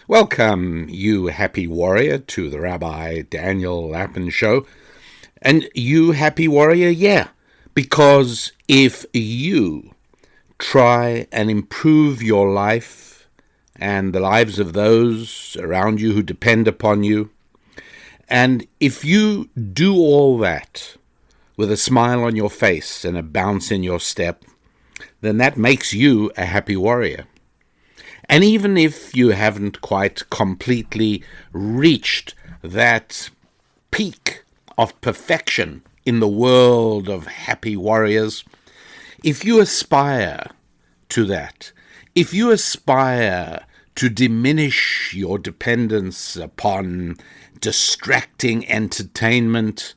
Welcome, you happy warrior, to the Rabbi Daniel Lapin Show. And you happy warrior, yeah, because if you try and improve your life and the lives of those around you who depend upon you, and if you do all that with a smile on your face and a bounce in your step, then that makes you a happy warrior. And even if you haven't quite completely reached that peak of perfection in the world of happy warriors, if you aspire to that, if you aspire to diminish your dependence upon distracting entertainment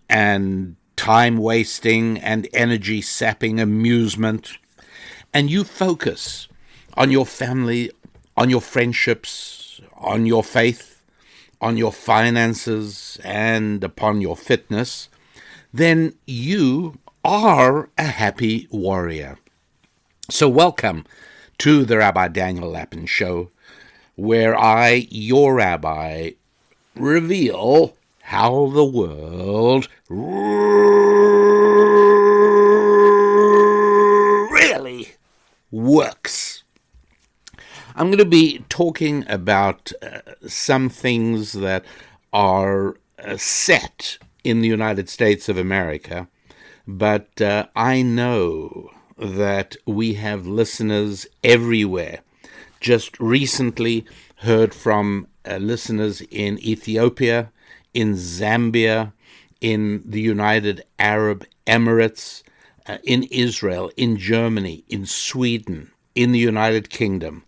and time-wasting and energy-sapping amusement, and you focus on your family, on your friendships, on your faith, on your finances, and upon your fitness, then you are a happy warrior. So welcome to the Rabbi Daniel Lapin Show, where I, your rabbi, reveal how the world really works. I'm going to be talking about some things that are set in the United States of America, but I know that we have listeners everywhere. Just recently heard from listeners in Ethiopia, in Zambia, in the United Arab Emirates, in Israel, in Germany, in Sweden, in the United Kingdom.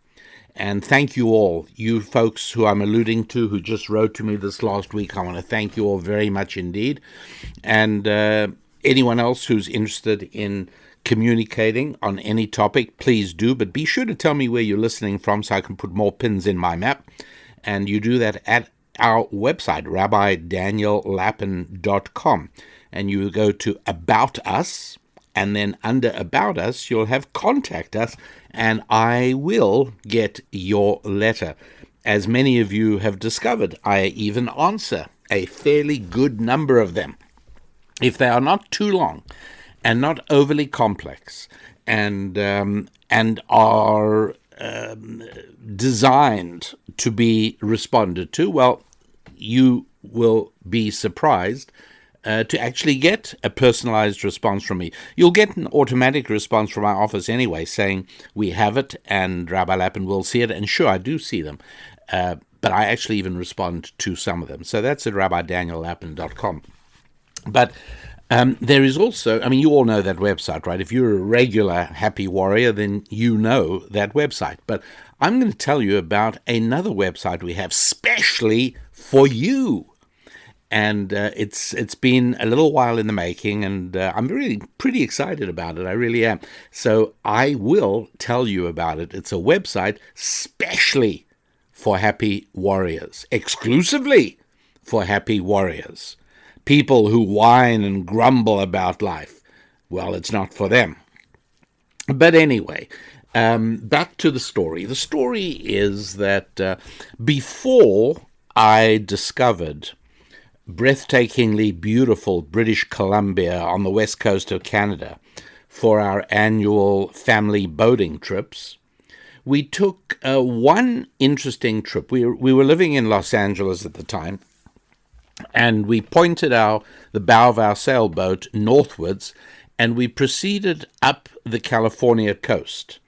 And thank you all, you folks who I'm alluding to, who just wrote to me this last week. I want to thank you all very much indeed. And anyone else who's interested in communicating on any topic, please do. But be sure to tell me where you're listening from so I can put more pins in my map. And you do that at our website, rabbidaniellapin.com. And you go to About Us, and then under About Us, you'll have Contact Us, and I will get your letter. As many of you have discovered, I even answer a fairly good number of them. If they are not too long and not overly complex and are designed to be responded to, well, you will be surprised to actually get a personalized response from me. You'll get an automatic response from our office anyway, saying we have it and Rabbi Lapin will see it. And sure, I do see them, but I actually even respond to some of them. So that's at rabbidaniellapin.com. But there is also, you all know that website, right? If you're a regular happy warrior, then you know that website. But I'm going to tell you about another website we have specially for you. And it's been a little while in the making, and I'm really pretty excited about it. I really am. So I will tell you about it. It's a website specially for happy warriors, exclusively for happy warriors. People who whine and grumble about life, well, it's not for them. But anyway, back to the story. The story is that before I discovered breathtakingly beautiful British Columbia on the west coast of Canada for our annual family boating trips, we took one interesting trip. We were living in Los Angeles at the time, and we pointed the bow of our sailboat northwards, and we proceeded up the California coast.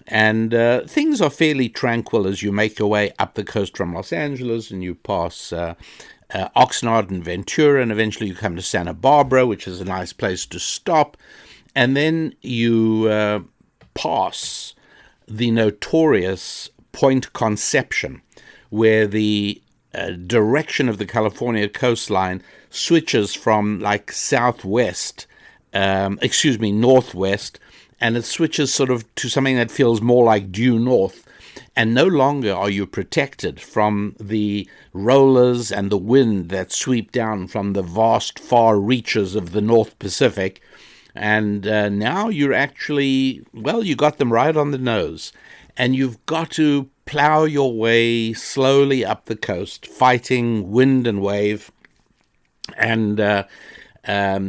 And things are fairly tranquil as you make your way up the coast from Los Angeles, and you pass Oxnard and Ventura, and eventually you come to Santa Barbara, which is a nice place to stop. And then you pass the notorious Point Conception, where the direction of the California coastline switches from like northwest, and it switches sort of to something that feels more like due north. And no longer are you protected from the rollers and the wind that sweep down from the vast far reaches of the North Pacific. And now you're actually, well, you got them right on the nose. and you've got to plow your way slowly up the coast, fighting wind and wave, and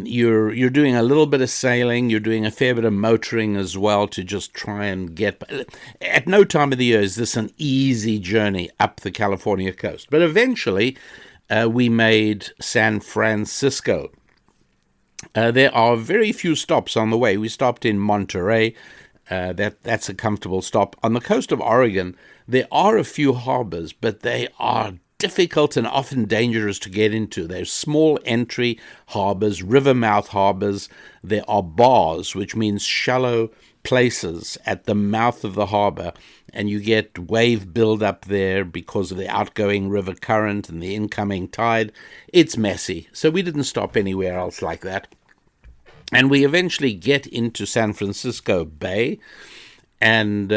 you're doing a little bit of sailing, you're doing a fair bit of motoring as well to just try and get. At no time of the year is this an easy journey up the California coast, but eventually we made San Francisco. There are very few stops on the way. We stopped in Monterey. That's a comfortable stop. On the coast of Oregon, there are a few harbors, but they are difficult and often dangerous to get into. There's small entry harbors, river mouth harbors. There are bars, which means shallow places at the mouth of the harbor, and you get wave buildup there because of the outgoing river current and the incoming tide. It's messy, so we didn't stop anywhere else like that. And we eventually get into San Francisco Bay, and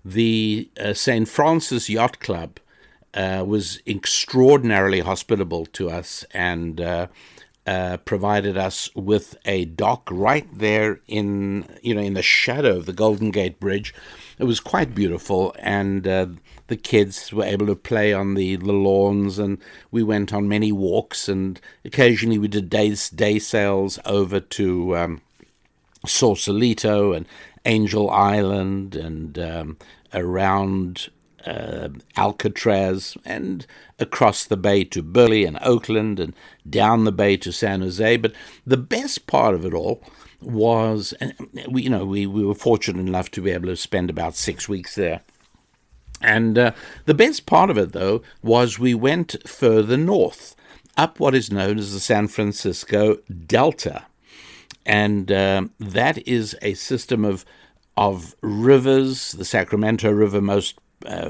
the St. Francis Yacht Club was extraordinarily hospitable to us and provided us with a dock right there in the shadow of the Golden Gate Bridge. It was quite beautiful, and the kids were able to play on the lawns, and we went on many walks, and occasionally we did day sails over to Sausalito and Angel Island and around Alcatraz and across the bay to Burley and Oakland and down the bay to San Jose. But the best part of it all was, and we were fortunate enough to be able to spend about 6 weeks there. And the best part of it, though, was we went further north, up what is known as the San Francisco Delta. And that is a system of rivers, the Sacramento River most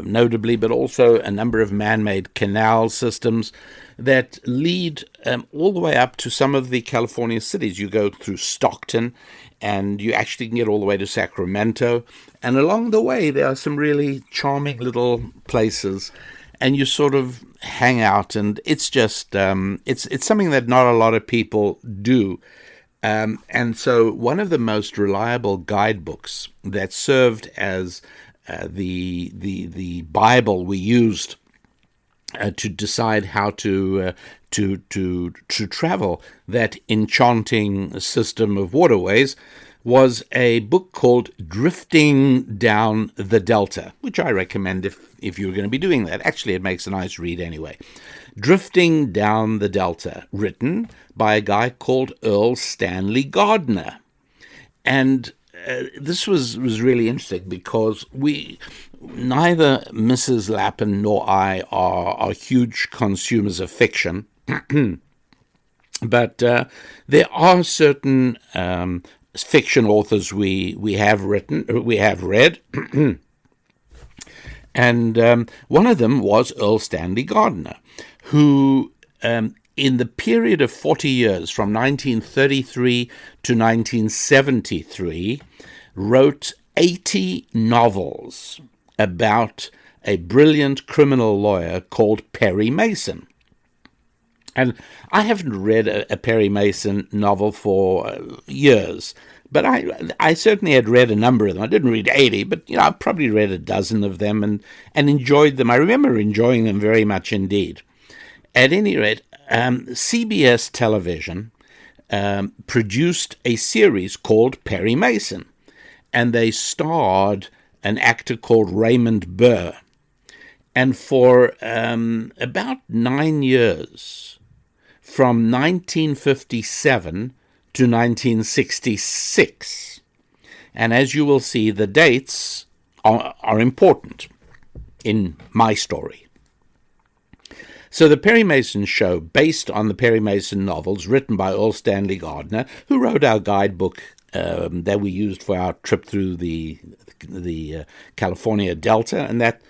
notably, but also a number of man-made canal systems that lead all the way up to some of the California cities. You go through Stockton, and you actually can get all the way to Sacramento. And along the way, there are some really charming little places, and you sort of hang out, and it's just it's something that not a lot of people do. And so one of the most reliable guidebooks that served as the Bible we used to decide how to travel that enchanting system of waterways was a book called Drifting Down the Delta, which I recommend if you're going to be doing that. Actually, it makes a nice read anyway. Drifting Down the Delta, written by a guy called Earl Stanley Gardner. And this was really interesting because neither Mrs. Lappin nor I are huge consumers of fiction, but there are certain fiction authors we have read, and one of them was Earl Stanley Gardner, who in the period of 40 years, from 1933 to 1973, wrote 80 novels about a brilliant criminal lawyer called Perry Mason. And I haven't read a Perry Mason novel for years, but I certainly had read a number of them. I didn't read 80, but I probably read a dozen of them and enjoyed them. I remember enjoying them very much indeed. At any rate, CBS Television produced a series called Perry Mason, and they starred an actor called Raymond Burr. And for about 9 years, from 1957 to 1966, and as you will see, the dates are important in my story. So the Perry Mason show, based on the Perry Mason novels written by Earl Stanley Gardner, who wrote our guidebook that we used for our trip through the California Delta, and that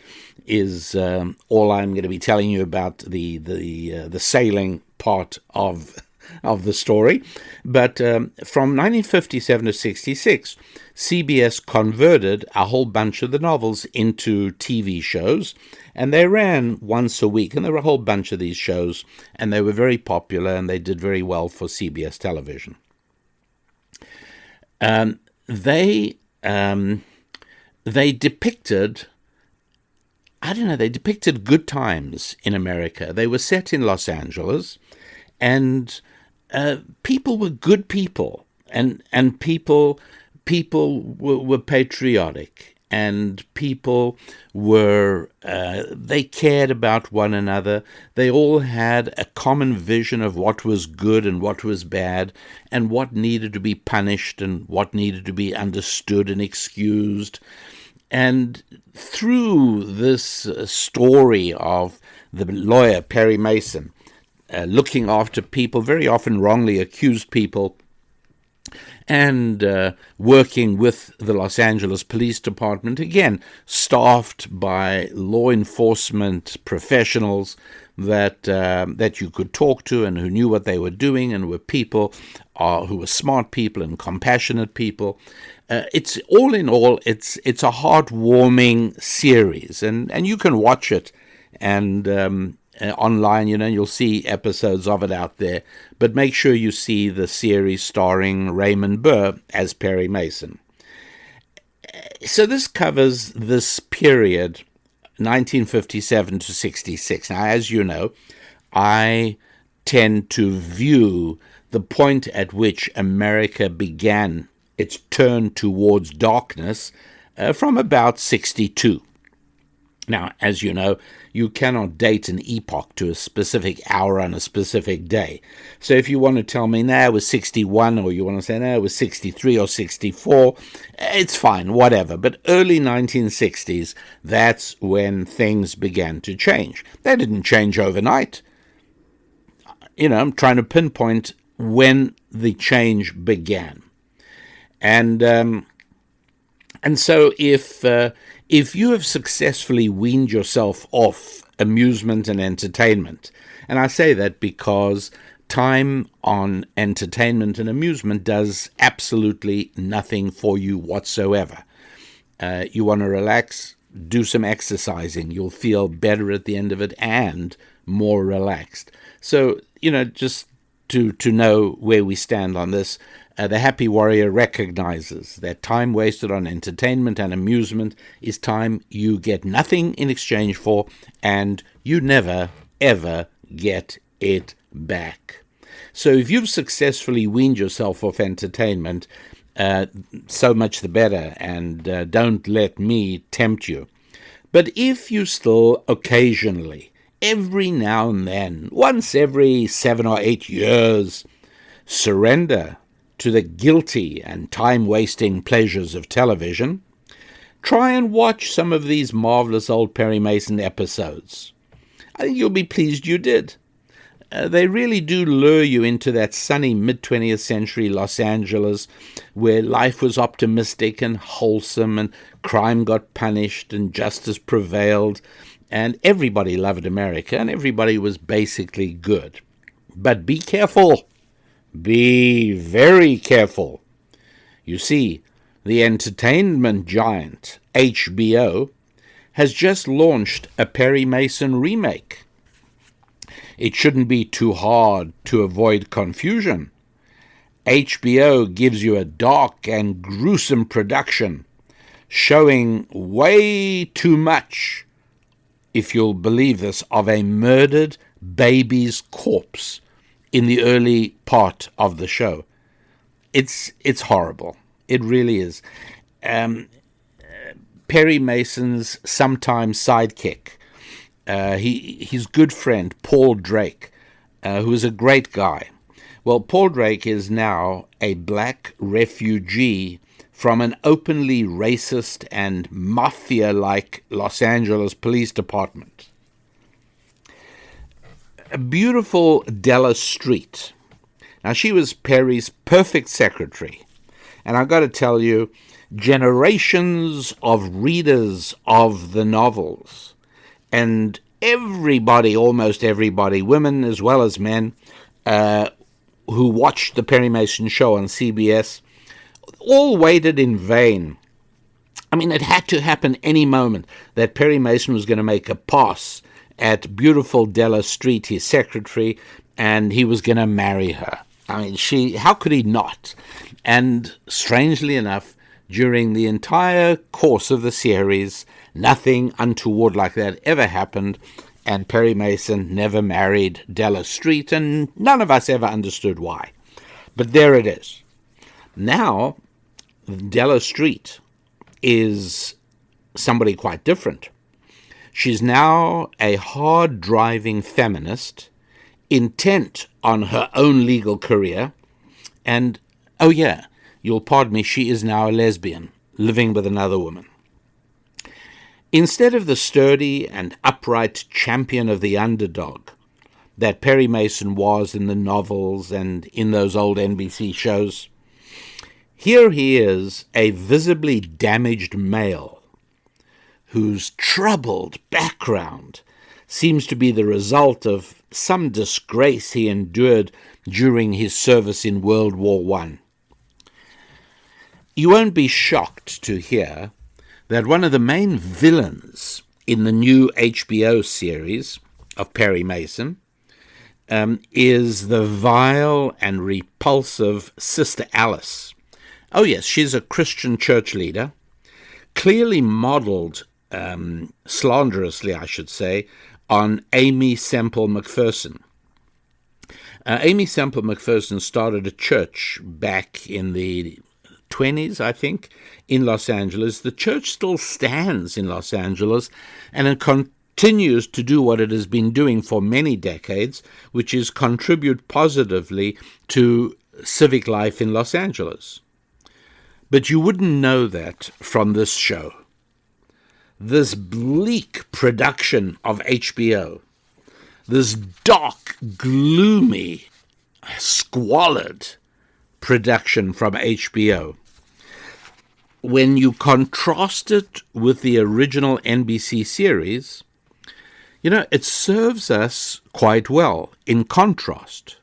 is all I'm going to be telling you about the sailing part of the story. But from 1957 to 66, CBS converted a whole bunch of the novels into TV shows, and they ran once a week, and there were a whole bunch of these shows, and they were very popular, and they did very well for CBS television. they depicted, I don't know, they depicted good times in America. They were set in Los Angeles, and people were good people, and people were patriotic, and people were they cared about one another. They all had a common vision of what was good and what was bad, and what needed to be punished and what needed to be understood and excused. And through this story of the lawyer Perry Mason looking after people, very often wrongly accused people, and working with the Los Angeles Police Department, again, staffed by law enforcement professionals that you could talk to and who knew what they were doing and were people who were smart people and compassionate people. It's all in all, it's a heartwarming series, and you can watch it and online, you'll see episodes of it out there. But make sure you see the series starring Raymond Burr as Perry Mason. So this covers this period, 1957 to 66. Now, as you know, I tend to view the point at which America began its turn towards darkness from about 62. Now, as you know, you cannot date an epoch to a specific hour on a specific day. So if you want to tell me, it was 61, or you want to say, it was 63 or 64, it's fine, whatever. But early 1960s, that's when things began to change. They didn't change overnight. I'm trying to pinpoint when the change began. And so if you have successfully weaned yourself off amusement and entertainment, and I say that because time on entertainment and amusement does absolutely nothing for you whatsoever. You want to relax, do some exercising. You'll feel better at the end of it and more relaxed. So, just to know where we stand on this, the Happy Warrior recognizes that time wasted on entertainment and amusement is time you get nothing in exchange for, and you never, ever get it back. So if you've successfully weaned yourself off entertainment, so much the better, and don't let me tempt you. But if you still occasionally, every now and then, once every 7 or 8 years, surrender to the guilty and time-wasting pleasures of television, try and watch some of these marvelous old Perry Mason episodes. I think you'll be pleased you did. They really do lure you into that sunny mid-20th century Los Angeles where life was optimistic and wholesome, and crime got punished and justice prevailed, and everybody loved America and everybody was basically good. But be careful. Be very careful. You see, the entertainment giant HBO has just launched a Perry Mason remake. It shouldn't be too hard to avoid confusion. HBO gives you a dark and gruesome production, showing way too much, if you'll believe this, of a murdered baby's corpse in the early part of the show. It's horrible. It really is. Perry Mason's sometime sidekick, his good friend Paul Drake, who is a great guy. Well, Paul Drake is now a black refugee from an openly racist and mafia-like Los Angeles Police Department. A beautiful Della Street. Now, she was Perry's perfect secretary. And I've got to tell you, generations of readers of the novels, and everybody, almost everybody, women as well as men, who watched the Perry Mason show on CBS, all waited in vain. I mean, it had to happen any moment that Perry Mason was going to make a pass at beautiful Della Street, his secretary, and he was going to marry her. I mean, how could he not? And strangely enough, during the entire course of the series, nothing untoward like that ever happened, and Perry Mason never married Della Street, and none of us ever understood why. But there it is. Now, Della Street is somebody quite different. She's now a hard-driving feminist, intent on her own legal career, and, oh yeah, you'll pardon me, she is now a lesbian, living with another woman. Instead of the sturdy and upright champion of the underdog that Perry Mason was in the novels and in those old NBC shows, here he is, a visibly damaged male whose troubled background seems to be the result of some disgrace he endured during his service in World War I. You won't be shocked to hear that one of the main villains in the new HBO series of Perry Mason is the vile and repulsive Sister Alice. Oh yes, she's a Christian church leader, clearly modeled, slanderously I should say, on Aimee Semple McPherson. Aimee Semple McPherson started a church back in the 20s, I think, in Los Angeles. The church still stands in Los Angeles, and it continues to do what it has been doing for many decades, which is contribute positively to civic life in Los Angeles. But you wouldn't know that from this show. This bleak production of HBO, this dark, gloomy, squalid production from HBO, when you contrast it with the original NBC series, it serves us quite well, in contrast,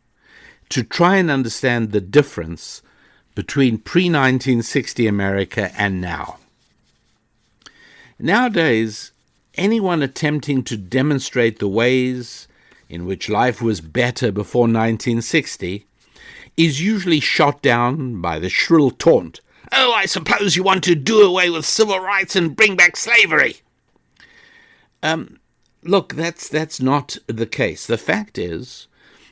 to try and understand the difference between pre-1960 America and now. Nowadays, anyone attempting to demonstrate the ways in which life was better before 1960 is usually shot down by the shrill taunt, "Oh, I suppose you want to do away with civil rights and bring back slavery." Look, that's not the case. The fact is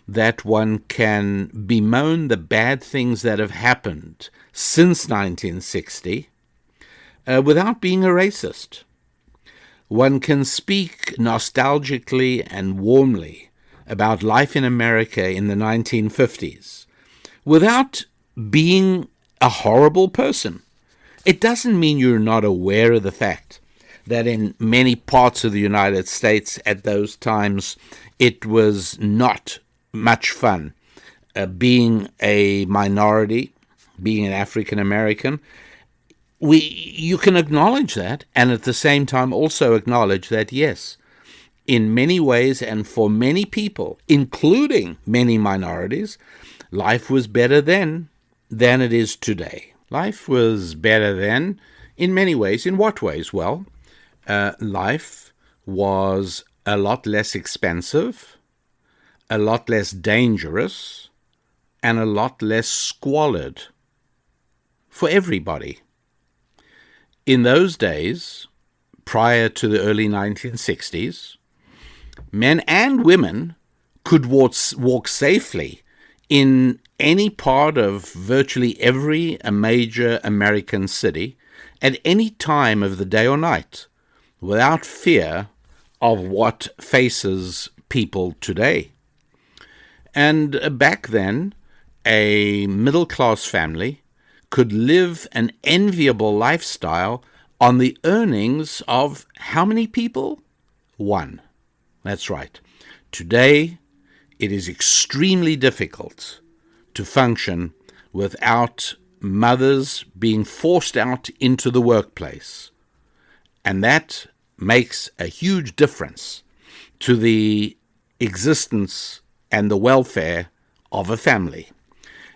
that one can bemoan the bad things that have happened since 1960 without being a racist. One can speak nostalgically and warmly about life in America in the 1950s without being a horrible person. It doesn't mean you're not aware of the fact that in many parts of the United States at those times it was not much fun being a minority, being an African American. You can acknowledge that, and at the same time also acknowledge that, yes, in many ways and for many people, including many minorities, life was better then than it is today. Life was better then in many ways. In what ways? Well, life was a lot less expensive, a lot less dangerous, and a lot less squalid for everybody. In those days, prior to the early 1960s, men and women could walk safely in any part of virtually every major American city at any time of the day or night without fear of what faces people today. And back then, a middle-class family could live an enviable lifestyle on the earnings of how many people? One. That's right. Today, it is extremely difficult to function without mothers being forced out into the workplace. And that makes a huge difference to the existence and the welfare of a family.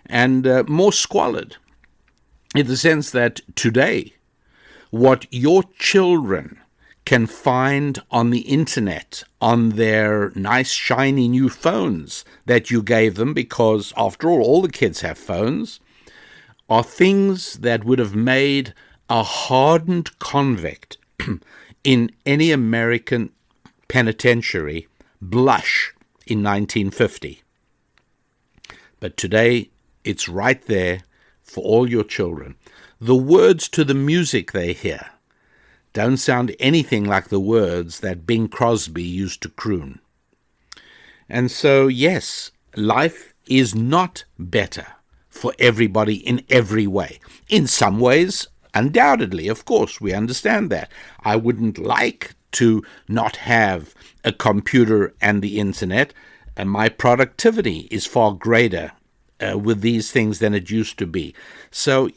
And more squalid, in the sense that today, what your children can find on the internet, on their nice shiny new phones that you gave them, because after all the kids have phones, are things that would have made a hardened convict in any American penitentiary blush in 1950. But today, it's right there for all your children. The words to the music they hear don't sound anything like the words that Bing Crosby used to croon. And so, yes, life is not better for everybody in every way. In some ways, undoubtedly, of course, we understand that. I wouldn't like to not have a computer and the internet, and my productivity is far greater with these things than it used to be. So,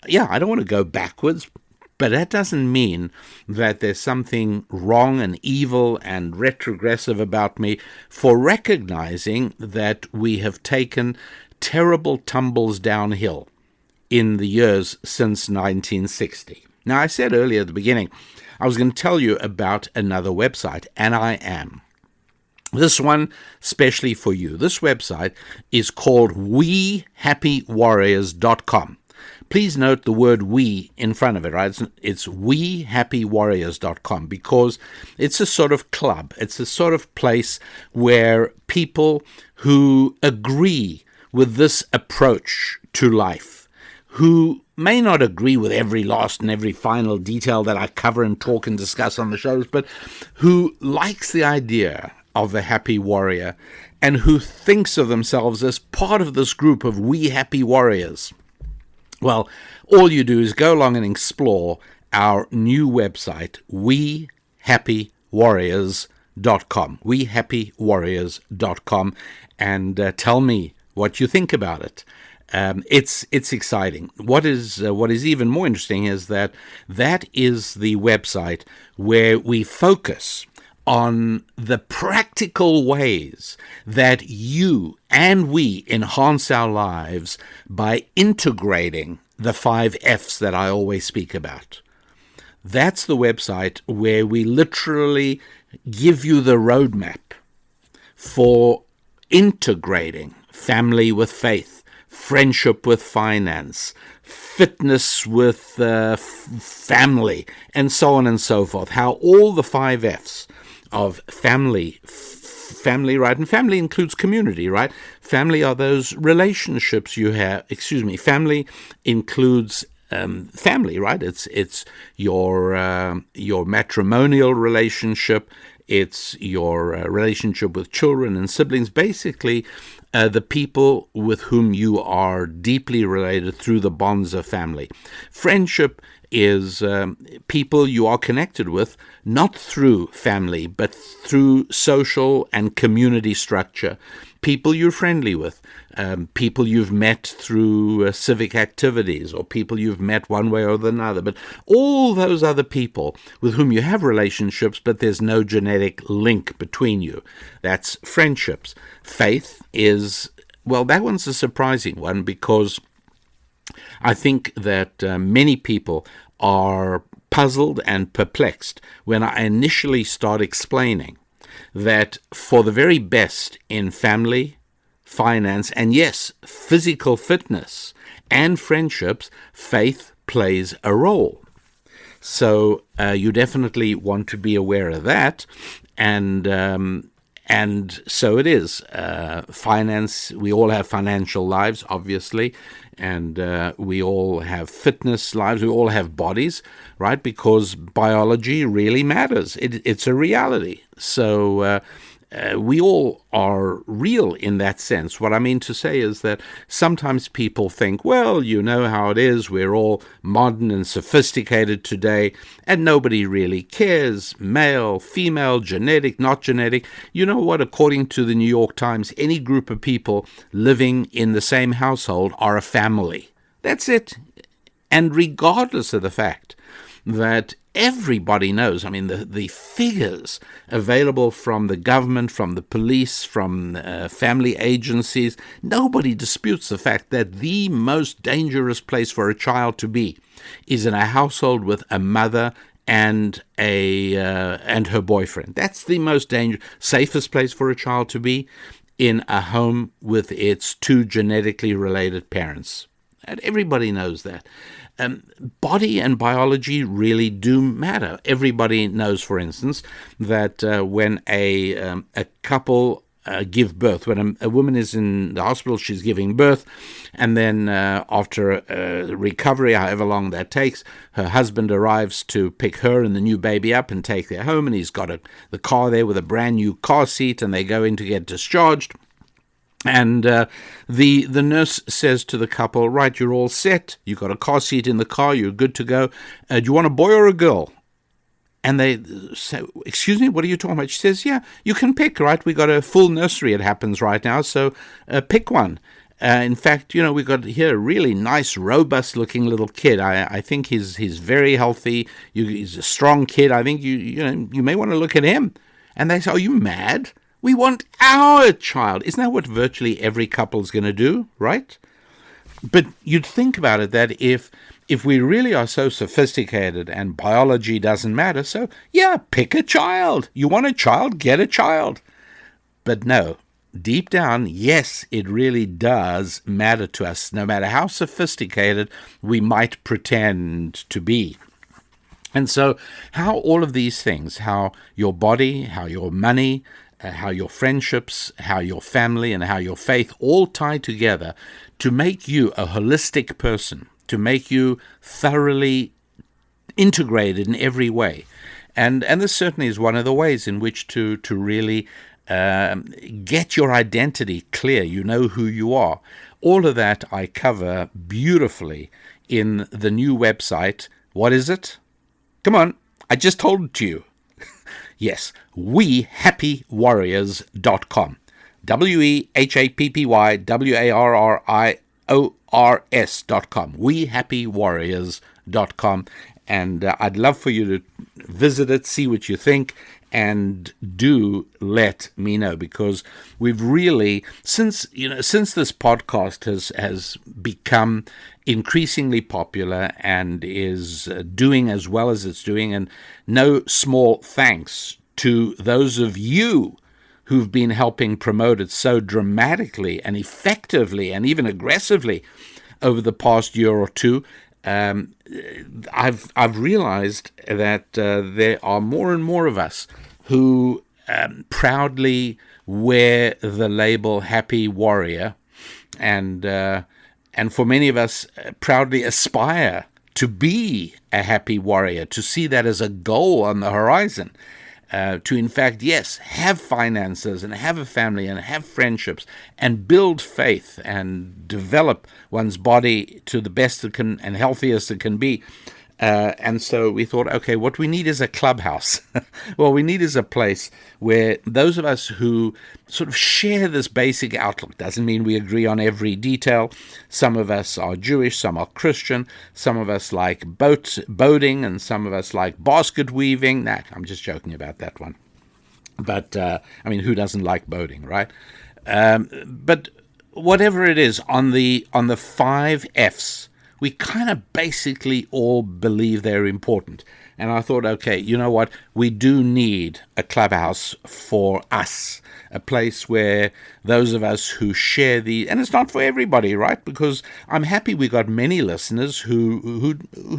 yeah, I don't want to go backwards, but that doesn't mean that there's something wrong and evil and retrogressive about me for recognizing that we have taken terrible tumbles downhill in the years since 1960. Now, I said earlier at the beginning, I was going to tell you about another website, and I am. This one, especially for you. This website is called WeHappyWarriors.com. Please note the word we in front of it, right? It's WeHappyWarriors.com because it's a sort of club. It's a sort of place where people who agree with this approach to life, who may not agree with every last and every final detail that I cover and talk and discuss on the shows, but who likes the idea of a happy warrior and who thinks of themselves as part of this group of We Happy Warriors. Well, all you do is go along and explore our new website, WeHappyWarriors.com, WeHappyWarriors.com, and tell me what you think about it. It's exciting. What is even more interesting is that is the website where we focus on the practical ways that you and we enhance our lives by integrating the 5 F's that I always speak about. That's the website where we literally give you the roadmap for integrating family with faith, friendship with finance, fitness with family, and so on and so forth. How all the 5 F's of family, right? And family includes community, right? Family are those relationships you have. Family includes family, right? It's your matrimonial relationship. It's your relationship with children and siblings. Basically, the people with whom you are deeply related through the bonds of family. Friendship is people you are connected with, not through family, but through social and community structure. People you're friendly with, people you've met through civic activities, or people you've met one way or another. But all those other people with whom you have relationships, but there's no genetic link between you. That's friendships. Faith is, well, that one's a surprising one because I think that many people are puzzled and perplexed when I initially start explaining that for the very best in family, finance, and yes, physical fitness and friendships, faith plays a role. So you definitely want to be aware of that. And so it is. Finance, we all have financial lives, obviously, and we all have fitness lives. We all have bodies, right? Because biology really matters. It's a reality. So we all are real in that sense. What I mean to say is that sometimes people think, well, you know how it is. We're all modern and sophisticated today, and nobody really cares. Male, female, genetic, not genetic. You know what? According to the New York Times, any group of people living in the same household are a family. That's it. And regardless of the fact that everybody knows, I mean, the figures available from the government, from the police, from family agencies, nobody disputes the fact that the most dangerous place for a child to be is in a household with a mother and her boyfriend. That's the most safest place for a child to be, in a home with its 2 genetically related parents. And everybody knows that. body and biology really do matter. Everybody knows, for instance, that when a couple give birth, when a woman is in the hospital, she's giving birth, and then after recovery, however long that takes, her husband arrives to pick her and the new baby up and take her home, and he's got the car there with a brand new car seat, and they go in to get discharged. And the nurse says to the couple, right, you're all set. You've got a car seat in the car. You're good to go. Do you want a boy or a girl? And they say, excuse me, what are you talking about? She says, yeah, you can pick, right? We got a full nursery, it happens right now, so pick one. In fact, we got here a really nice, robust-looking little kid. I think he's very healthy. He's a strong kid. I think you may want to look at him. And they say, are you mad? We want our child. Isn't that what virtually every couple is going to do, right? But you'd think about it that if we really are so sophisticated and biology doesn't matter, so yeah, pick a child. You want a child, get a child. But no, deep down, yes, it really does matter to us, no matter how sophisticated we might pretend to be. And so how all of these things, how your body, how your money, how your friendships, how your family, and how your faith all tie together to make you a holistic person, to make you thoroughly integrated in every way. And this certainly is one of the ways in which to really get your identity clear. You know who you are. All of that I cover beautifully in the new website. What is it? Come on, I just told it to you. Yes, wehappywarriors.com. wehappywarriors.com. wehappywarriors.com. And I'd love for you to visit it, see what you think, and do let me know, because we've really, since this podcast has become increasingly popular and is doing as well as it's doing, and no small thanks to those of you who've been helping promote it so dramatically and effectively and even aggressively over the past year or two. I've realized that there are more and more of us who proudly wear the label Happy Warrior, and for many of us proudly aspire to be a happy warrior, to see that as a goal on the horizon. To, in fact, yes, have finances and have a family and have friendships and build faith and develop one's body to the best it can and healthiest it can be. And so we thought, okay, what we need is a clubhouse. Well, we need is a place where those of us who sort of share this basic outlook, doesn't mean we agree on every detail. Some of us are Jewish, some are Christian, some of us like boating, and some of us like basket weaving. Nah, I'm just joking about that one. But, who doesn't like boating, right? But whatever it is, on the 5 F's, we kind of basically all believe they're important. And I thought, okay, you know what? We do need a clubhouse for us, a place where those of us who share and it's not for everybody, right? Because I'm happy we got many listeners who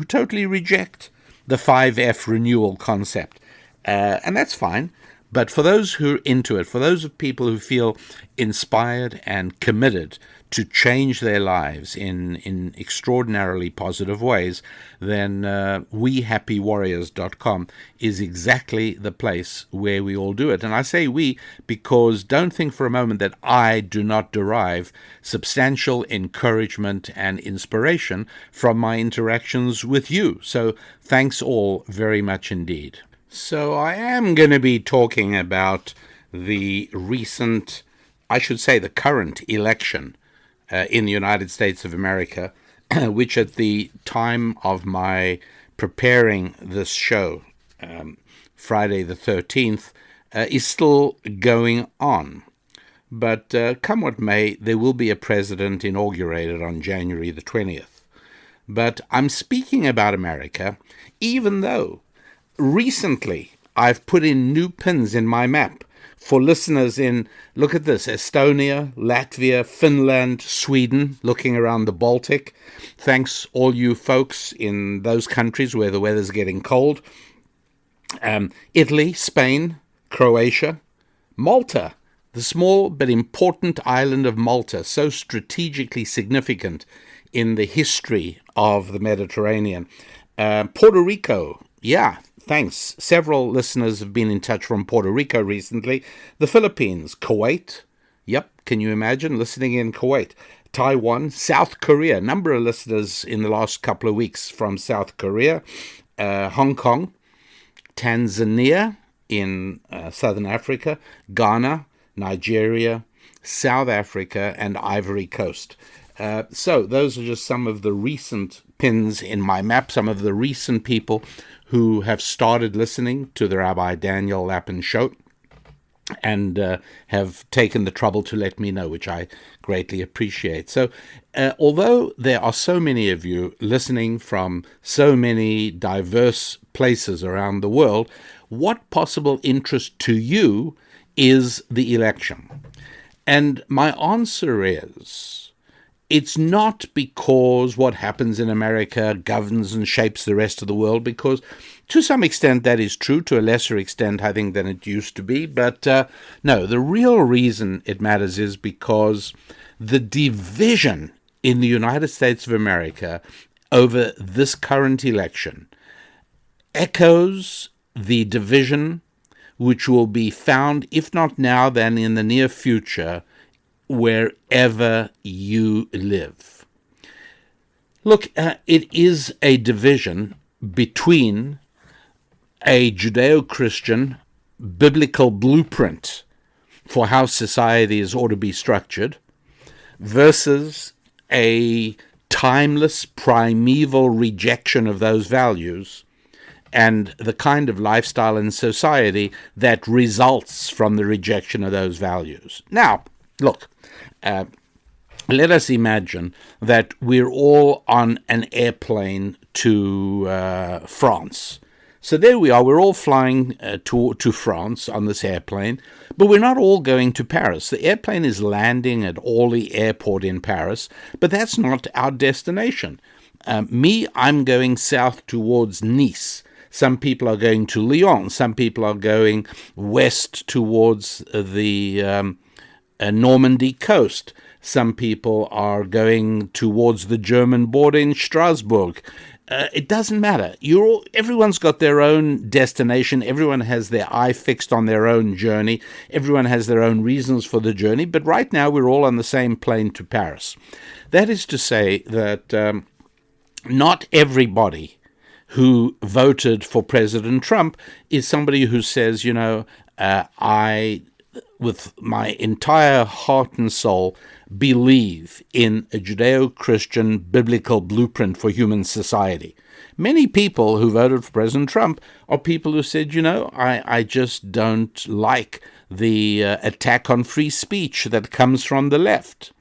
totally reject the 5F renewal concept. And that's fine. But for those who are into it, for those of people who feel inspired and committed to change their lives in extraordinarily positive ways, then wehappywarriors.com is exactly the place where we all do it. And I say we because don't think for a moment that I do not derive substantial encouragement and inspiration from my interactions with you. So thanks all very much indeed. So I am going to be talking about the recent, I should say the current election in the United States of America, which at the time of my preparing this show, Friday the 13th, is still going on. But come what may, there will be a president inaugurated on January the 20th. But I'm speaking about America, even though recently I've put in new pins in my map For listeners in, look at this, Estonia, Latvia, Finland, Sweden, looking around the Baltic. Thanks all you folks in those countries where the weather's getting cold. Italy, Spain, Croatia, Malta, the small but important island of Malta, so strategically significant in the history of the Mediterranean. Puerto Rico, yeah, thanks. Several listeners have been in touch from Puerto Rico recently. The Philippines, Kuwait, yep, can you imagine listening in Kuwait? Taiwan, South Korea, a number of listeners in the last couple of weeks from South Korea, Hong Kong, Tanzania in Southern Africa, Ghana, Nigeria, South Africa, and Ivory Coast. So those are just some of the recent pins in my map, some of the recent people who have started listening to the Rabbi Daniel Lapin Show and have taken the trouble to let me know, which I greatly appreciate. So although there are so many of you listening from so many diverse places around the world, what possible interest to you is the election? And my answer is, it's not because what happens in America governs and shapes the rest of the world, because to some extent that is true, to a lesser extent I think than it used to be. But no, the real reason it matters is because the division in the United States of America over this current election echoes the division which will be found, if not now, then in the near future, wherever you live. Look, it is a division between a Judeo-Christian biblical blueprint for how societies ought to be structured versus a timeless, primeval rejection of those values and the kind of lifestyle and society that results from the rejection of those values. Now, look, let us imagine that we're all on an airplane to France. So there we are, we're all flying to France on this airplane, but we're not all going to Paris. The airplane is landing at Orly Airport in Paris, but that's not our destination. I'm going south towards Nice. Some people are going to Lyon. Some people are going west towards the Normandy coast. Some people are going towards the German border in Strasbourg. It doesn't matter. Everyone's got their own destination. Everyone has their eye fixed on their own journey. Everyone has their own reasons for the journey. But right now, we're all on the same plane to Paris. That is to say that not everybody who voted for President Trump is somebody who says, I, with my entire heart and soul, believe in a Judeo-Christian biblical blueprint for human society. Many people who voted for President Trump are people who said, I just don't like the attack on free speech that comes from the left.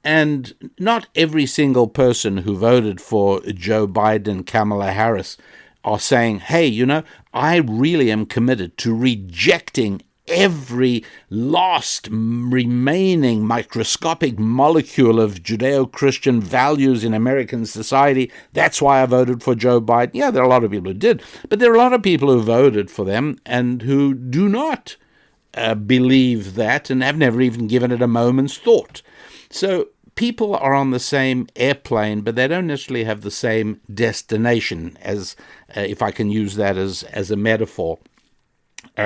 And not every single person who voted for Joe Biden and Kamala Harris are saying, hey, I really am committed to rejecting every last remaining microscopic molecule of Judeo-Christian values in American society. That's why I voted for Joe Biden. Yeah, there are a lot of people who did, but there are a lot of people who voted for them and who do not believe that and have never even given it a moment's thought. So people are on the same airplane, but they don't necessarily have the same destination, as if I can use that as a metaphor.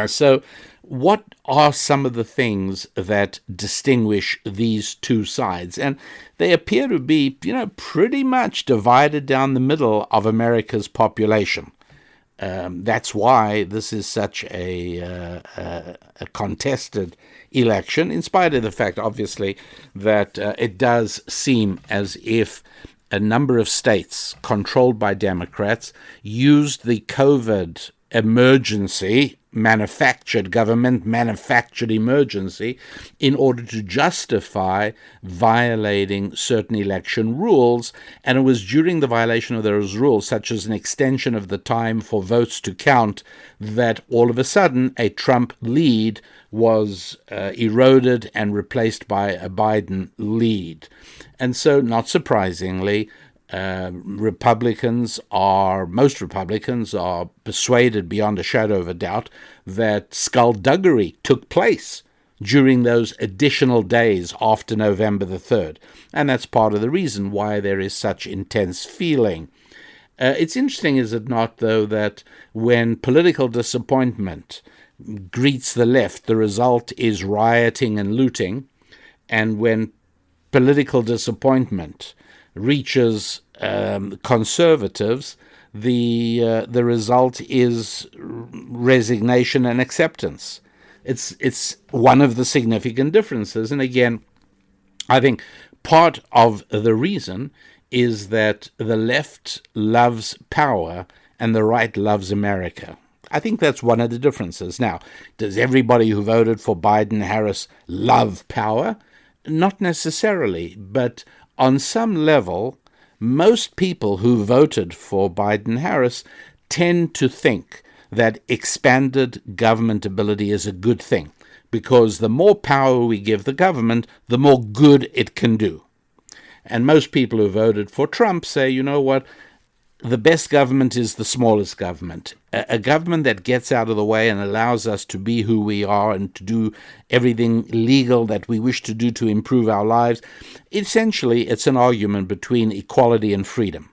So what are some of the things that distinguish these two sides? And they appear to be, pretty much divided down the middle of America's population. That's why this is such a contested election, in spite of the fact, obviously, that it does seem as if a number of states controlled by Democrats used the COVID emergency, government manufactured emergency, in order to justify violating certain election rules. And it was during the violation of those rules, such as an extension of the time for votes to count, that all of a sudden a Trump lead was eroded and replaced by a Biden lead. And so, not surprisingly, most Republicans are persuaded beyond a shadow of a doubt that skullduggery took place during those additional days after November the 3rd. And that's part of the reason why there is such intense feeling. It's interesting, is it not, though, that when political disappointment greets the left, the result is rioting and looting, and when political disappointment reaches conservatives, the result is resignation and acceptance. It's one of the significant differences. And again, I think part of the reason is that the left loves power and the right loves America. I think that's one of the differences. Now, does everybody who voted for Biden-Harris love power? Not necessarily, but on some level, most people who voted for Biden-Harris tend to think that expanded government ability is a good thing, because the more power we give the government, the more good it can do. And most people who voted for Trump say, you know what, the best government is the smallest government, a government that gets out of the way and allows us to be who we are and to do everything legal that we wish to do to improve our lives. Essentially, it's an argument between equality and freedom.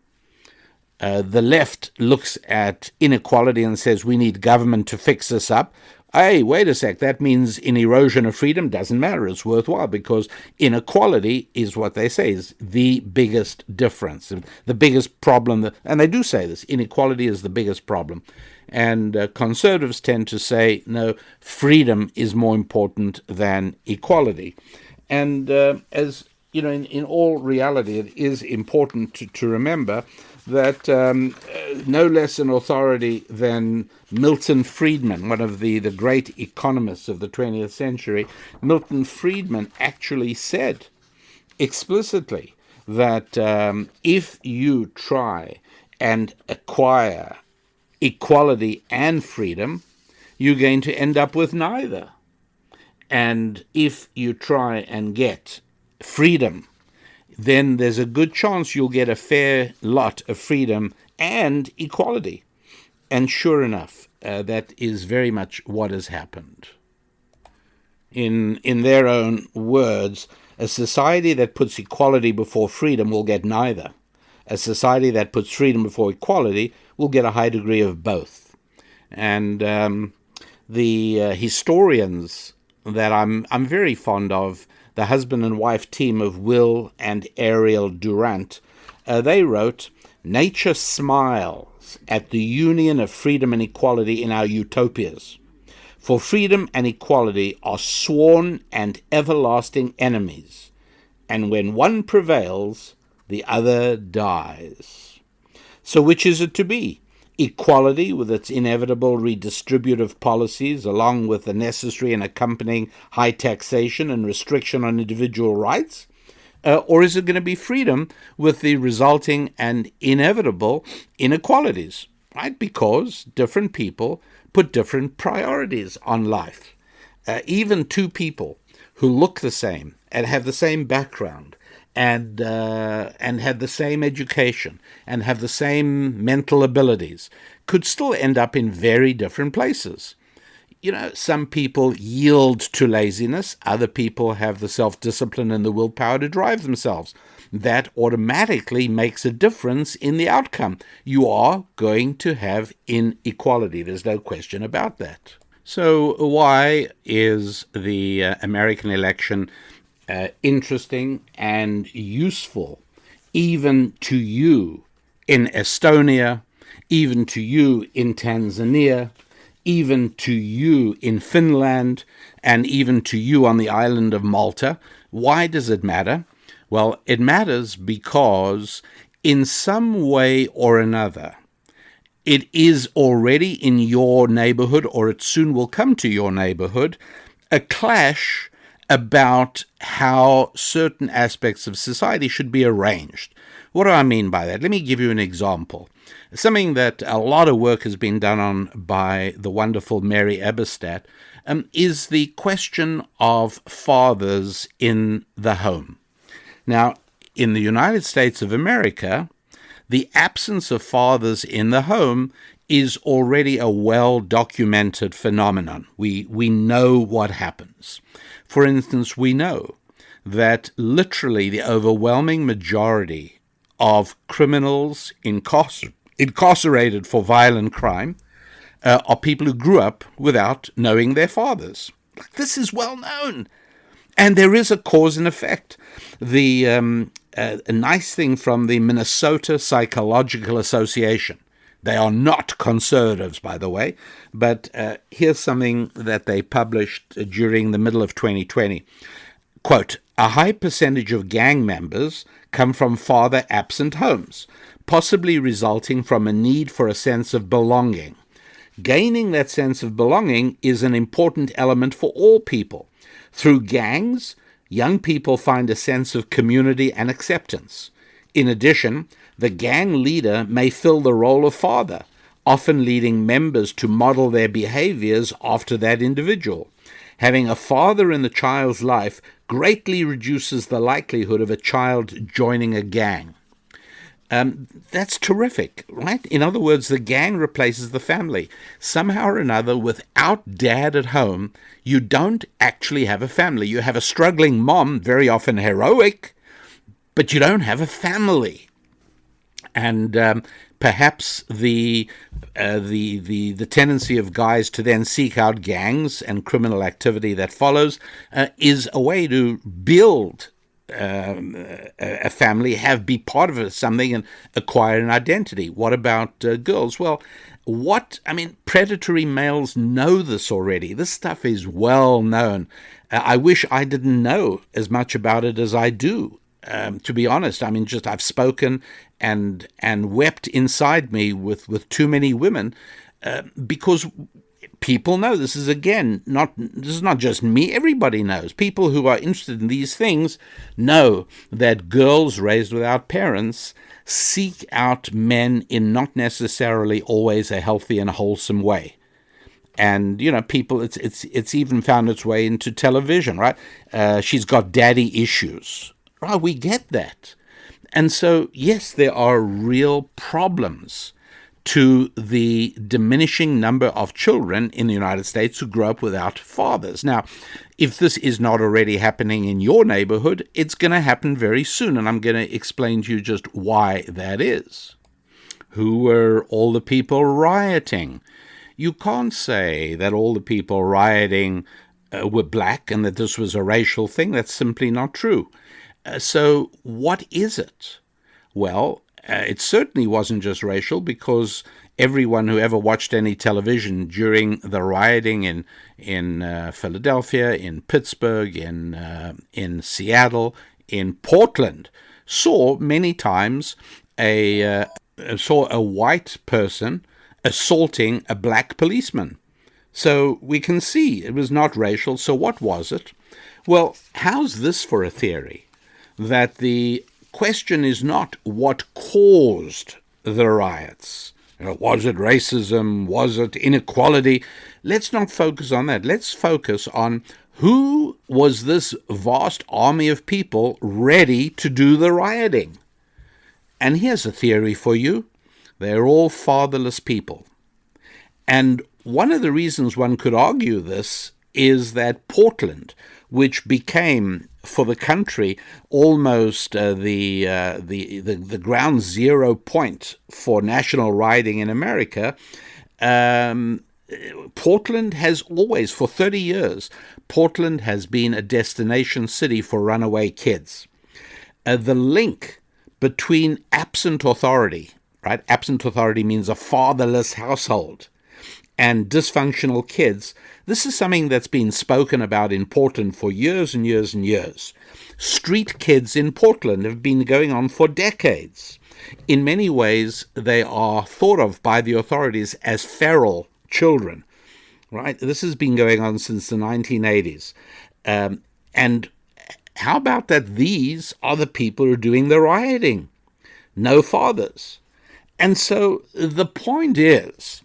The left looks at inequality and says we need government to fix this up. Hey, wait a sec, that means in erosion of freedom doesn't matter. It's worthwhile, because inequality is what they say is the biggest difference, the biggest problem. And they do say this, inequality is the biggest problem. And conservatives tend to say, no, freedom is more important than equality. And as you know, in all reality, it is important to remember that no less an authority than Milton Friedman, one of the great economists of the 20th century, Milton Friedman actually said explicitly that if you try and acquire equality and freedom, you're going to end up with neither. And if you try and get freedom, then there's a good chance you'll get a fair lot of freedom and equality. And sure enough, that is very much what has happened. In their own words, a society that puts equality before freedom will get neither. A society that puts freedom before equality will get a high degree of both. And the historians that I'm very fond of, the husband and wife team of Will and Ariel Durant, they wrote, "Nature smiles at the union of freedom and equality in our utopias. For freedom and equality are sworn and everlasting enemies, and when one prevails, the other dies. So which is it to be? Equality with its inevitable redistributive policies, along with the necessary and accompanying high taxation and restriction on individual rights? Or is it going to be freedom with the resulting and inevitable inequalities, right? Because different people put different priorities on life. Even two people who look the same and have the same background and have the same education and have the same mental abilities could still end up in very different places. You know, some people yield to laziness. Other people have the self-discipline and the willpower to drive themselves. That automatically makes a difference in the outcome. You are going to have inequality. There's no question about that. So why is the American election interesting and useful, even to you in Estonia, even to you in Tanzania, even to you in Finland, and even to you on the island of Malta? Why does it matter? Well, it matters because in some way or another, it is already in your neighborhood, or it soon will come to your neighborhood, a clash about how certain aspects of society should be arranged. What do I mean by that? Let me give you an example. Something that a lot of work has been done on by the wonderful Mary Eberstadt is the question of fathers in the home. Now, in the United States of America, the absence of fathers in the home is already a well-documented phenomenon. We know what happens. For instance, we know that literally the overwhelming majority of criminals incarcerated for violent crime are people who grew up without knowing their fathers. This is well known. And there is a cause and effect. A nice thing from the Minnesota Psychological Association. They are not conservatives, by the way, but here's something that they published during the middle of 2020. Quote, a high percentage of gang members come from father-absent homes, possibly resulting from a need for a sense of belonging. Gaining that sense of belonging is an important element for all people. Through gangs, young people find a sense of community and acceptance. In addition, the gang leader may fill the role of father, often leading members to model their behaviors after that individual. Having a father in the child's life greatly reduces the likelihood of a child joining a gang. That's terrific, right? In other words, the gang replaces the family. Somehow or another, without dad at home, you don't actually have a family. You have a struggling mom, very often heroic, but you don't have a family. And perhaps the tendency of guys to then seek out gangs and criminal activity that follows is a way to build a family, be part of something, and acquire an identity. What about girls? Well, predatory males know this already. This stuff is well known. I wish I didn't know as much about it as I do. To be honest, I've spoken and wept inside me with too many women because people know this is not just me. Everybody knows. People who are interested in these things know that girls raised without parents seek out men in not necessarily always a healthy and wholesome way. And people, it's even found its way into television, right? She's got daddy issues. Right, we get that. And so, yes, there are real problems to the diminishing number of children in the United States who grow up without fathers. Now, if this is not already happening in your neighborhood, it's going to happen very soon, and I'm going to explain to you just why that is. Who were all the people rioting? You can't say that all the people rioting were black and that this was a racial thing. That's simply not true. So what is it? Well, it certainly wasn't just racial, because everyone who ever watched any television during the rioting in Philadelphia, in Pittsburgh, in Seattle, in Portland, saw many times a white person assaulting a black policeman. So we can see it was not racial. So what was it? Well, how's this for a theory? That the question is not what caused the riots. Was it racism? Was it inequality? Let's not focus on that. Let's focus on who was this vast army of people ready to do the rioting. And here's a theory for you. They're all fatherless people. And one of the reasons one could argue this is that Portland, which became for the country almost the ground zero point for national rioting in America, Portland has always, for 30 years, Portland has been a destination city for runaway kids. The link between absent authority, right? Absent authority means a fatherless household, and dysfunctional kids. This is something that's been spoken about in Portland for years and years and years. Street kids in Portland have been going on for decades. In many ways, they are thought of by the authorities as feral children, right? This has been going on since the 1980s. And how about that these are the people who are doing the rioting? No fathers. And so the point is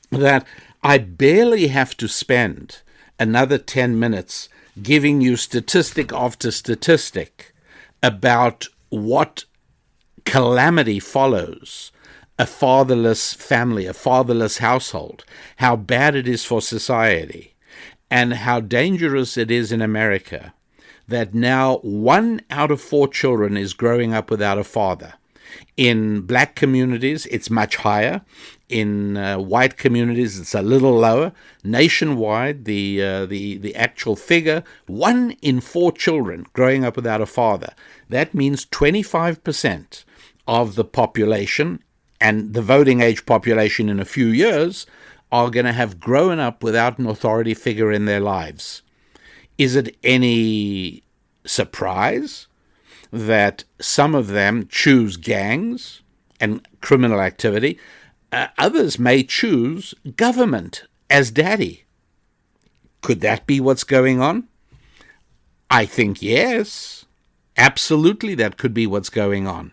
that I barely have to spend another 10 minutes giving you statistic after statistic about what calamity follows a fatherless family, a fatherless household, how bad it is for society, and how dangerous it is in America that now 1 out of 4 children is growing up without a father. In black communities, it's much higher. In white communities, it's a little lower. Nationwide, the actual figure, 1 in 4 children growing up without a father. That means 25% of the population, and the voting age population in a few years, are going to have grown up without an authority figure in their lives. Is it any surprise that some of them choose gangs and criminal activity? Others may choose government as daddy. Could that be what's going on? I think yes. Absolutely, that could be what's going on.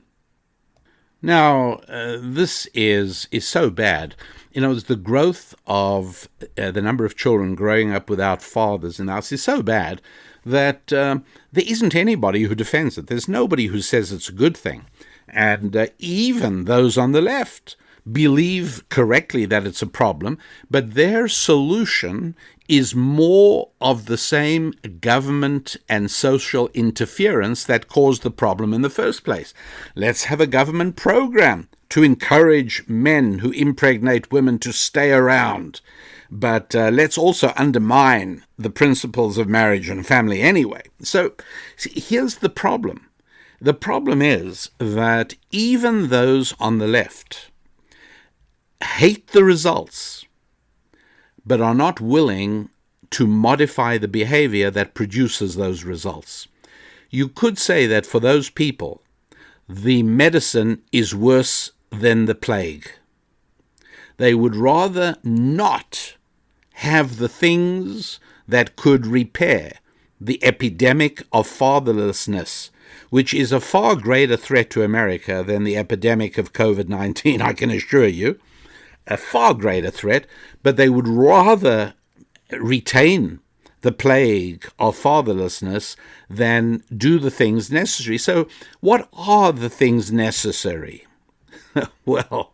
Now, this is so bad. You know, the growth of the number of children growing up without fathers in the house is so bad that there isn't anybody who defends it. There's nobody who says it's a good thing. And even those on the left believe correctly that it's a problem, but their solution is more of the same government and social interference that caused the problem in the first place. Let's have a government program to encourage men who impregnate women to stay around. But let's also undermine the principles of marriage and family anyway. So here's the problem. The problem is that even those on the left hate the results, but are not willing to modify the behavior that produces those results. You could say that for those people, the medicine is worse than the plague. They would rather not have the things that could repair the epidemic of fatherlessness, which is a far greater threat to America than the epidemic of COVID-19, I can assure you. A far greater threat, but they would rather retain the plague of fatherlessness than do the things necessary. So what are the things necessary? Well,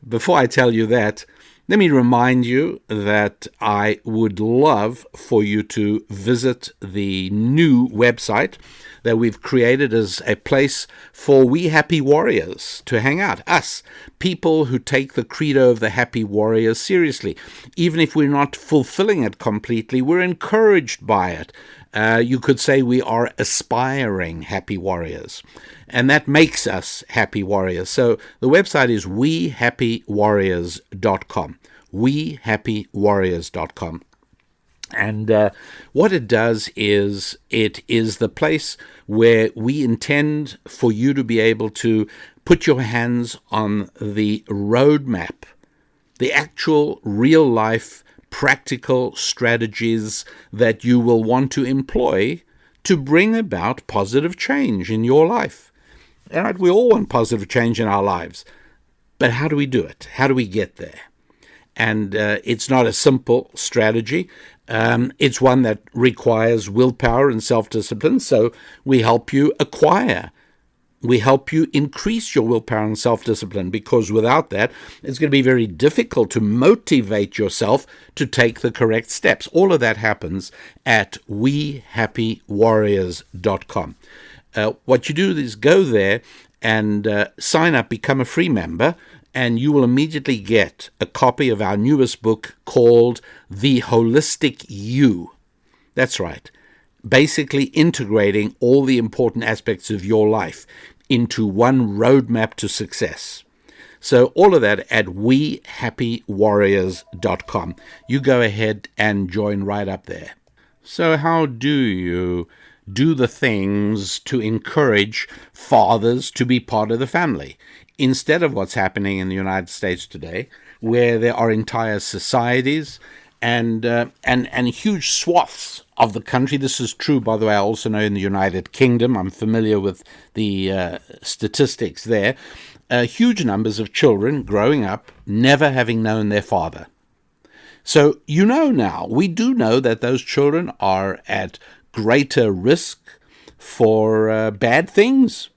before I tell you that, let me remind you that I would love for you to visit the new website that we've created as a place for we happy warriors to hang out. Us, people who take the credo of the happy warriors seriously. Even if we're not fulfilling it completely, we're encouraged by it. You could say we are aspiring happy warriors. And that makes us happy warriors. So the website is wehappywarriors.com. wehappywarriors.com. And what it does is it is the place where we intend for you to be able to put your hands on the roadmap, the actual real-life practical strategies that you will want to employ to bring about positive change in your life. And we all want positive change in our lives. But how do we do it? How do we get there? And it's not a simple strategy. It's one that requires willpower and self-discipline. So we help you acquire. We help you increase your willpower and self-discipline, because without that, it's going to be very difficult to motivate yourself to take the correct steps. All of that happens at wehappywarriors.com. What you do is go there and sign up, become a free member, and you will immediately get a copy of our newest book called The Holistic You. That's right. Basically integrating all the important aspects of your life into one roadmap to success. So all of that at wehappywarriors.com. You go ahead and join right up there. So how do you do the things to encourage fathers to be part of the family, instead of what's happening in the United States today, where there are entire societies and huge swaths of the country. This is true, by the way, I also know in the United Kingdom. I'm familiar with the statistics there. Huge numbers of children growing up never having known their father. So now, we do know that those children are at greater risk for bad things,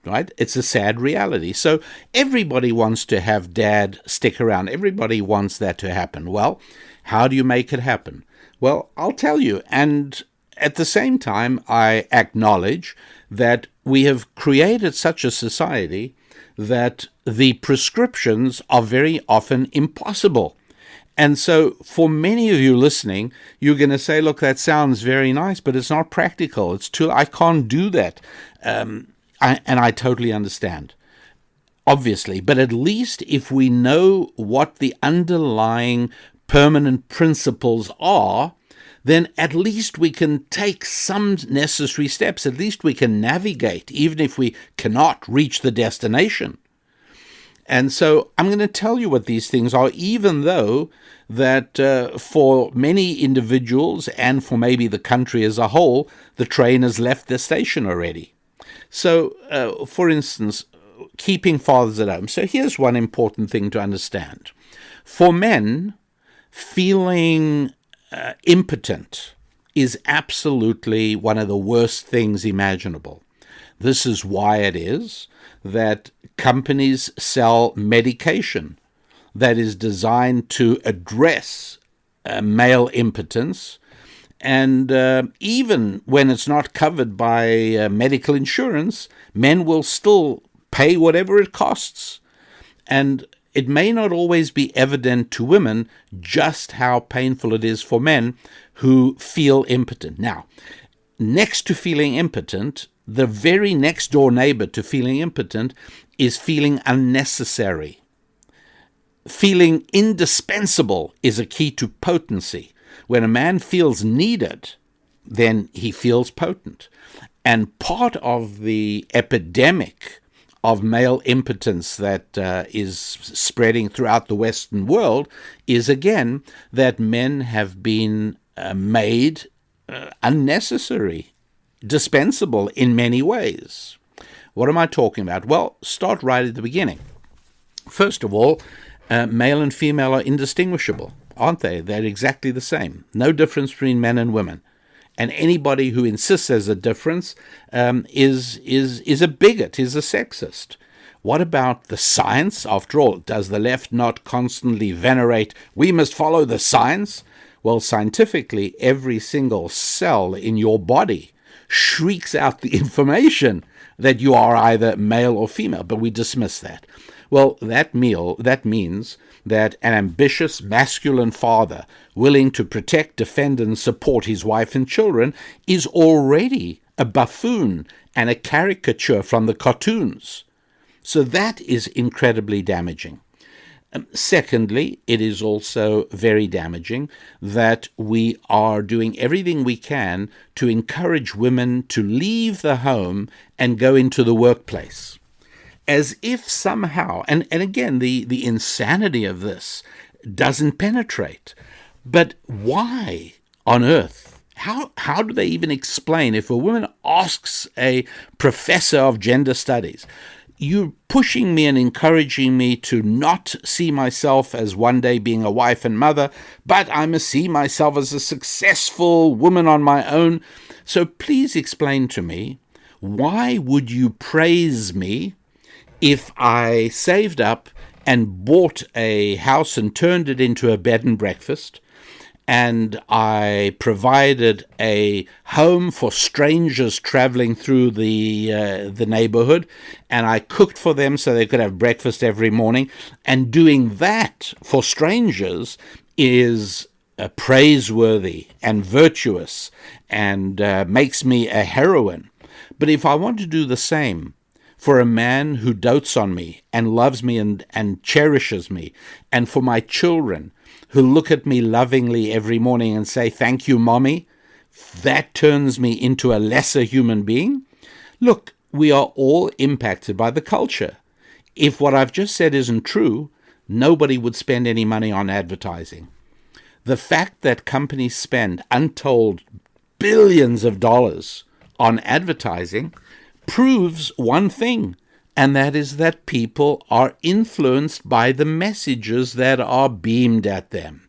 right? It's a sad reality. So everybody wants to have dad stick around. Everybody wants that to happen. Well, how do you make it happen? Well, I'll tell you. And at the same time, I acknowledge that we have created such a society that the prescriptions are very often impossible. And so for many of you listening, you're going to say, look, that sounds very nice, but it's not practical. I can't do that. And I totally understand, obviously. But at least if we know what the underlying permanent principles are, then at least we can take some necessary steps. At least we can navigate, even if we cannot reach the destination. And so I'm going to tell you what these things are, even though that for many individuals and for maybe the country as a whole, the train has left the station already. So, for instance, keeping fathers at home. So here's one important thing to understand. For men, feeling impotent is absolutely one of the worst things imaginable. This is why it is that companies sell medication that is designed to address male impotence. And even when it's not covered by medical insurance, men will still pay whatever it costs. And it may not always be evident to women just how painful it is for men who feel impotent. Now, next to feeling impotent, the very next door neighbor to feeling impotent is feeling unnecessary. Feeling indispensable is a key to potency. When a man feels needed, then he feels potent. And part of the epidemic of male impotence that is spreading throughout the Western world is, again, that men have been made unnecessary, dispensable in many ways. What am I talking about? Well, start right at the beginning. First of all, male and female are indistinguishable, aren't they? They're exactly the same. No difference between men and women. And anybody who insists there's a difference is a bigot, is a sexist. What about the science? After all, does the left not constantly venerate, we must follow the science? Well, scientifically, every single cell in your body shrieks out the information that you are either male or female, but we dismiss that. Well, that means that an ambitious masculine father willing to protect, defend, and support his wife and children is already a buffoon and a caricature from the cartoons. So that is incredibly damaging. Secondly, it is also very damaging that we are doing everything we can to encourage women to leave the home and go into the workplace. As if somehow, and again, the insanity of this doesn't penetrate. But why on earth? How do they even explain if a woman asks a professor of gender studies, you're pushing me and encouraging me to not see myself as one day being a wife and mother, but I must see myself as a successful woman on my own. So please explain to me, why would you praise me if I saved up and bought a house and turned it into a bed and breakfast, and I provided a home for strangers traveling through the neighborhood, and I cooked for them so they could have breakfast every morning, and doing that for strangers is praiseworthy and virtuous and makes me a heroine. But if I want to do the same for a man who dotes on me and loves me and cherishes me, and for my children who look at me lovingly every morning and say, thank you, Mommy, that turns me into a lesser human being? Look, we are all impacted by the culture. If what I've just said isn't true, nobody would spend any money on advertising. The fact that companies spend untold billions of dollars on advertising proves one thing, and that is that people are influenced by the messages that are beamed at them.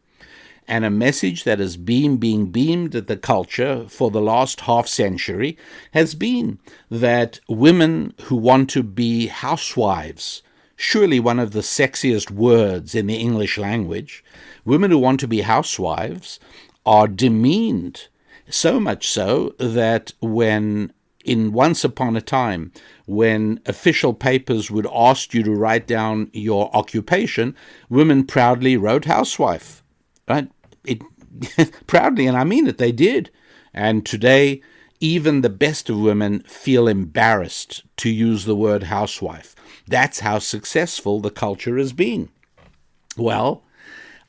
And a message that has been being beamed at the culture for the last half century has been that women who want to be housewives, surely one of the sexiest words in the English language, women who want to be housewives are demeaned, so much so that once upon a time, when official papers would ask you to write down your occupation, women proudly wrote housewife. Right? Proudly, and I mean it, they did. And today, even the best of women feel embarrassed to use the word housewife. That's how successful the culture has been. Well,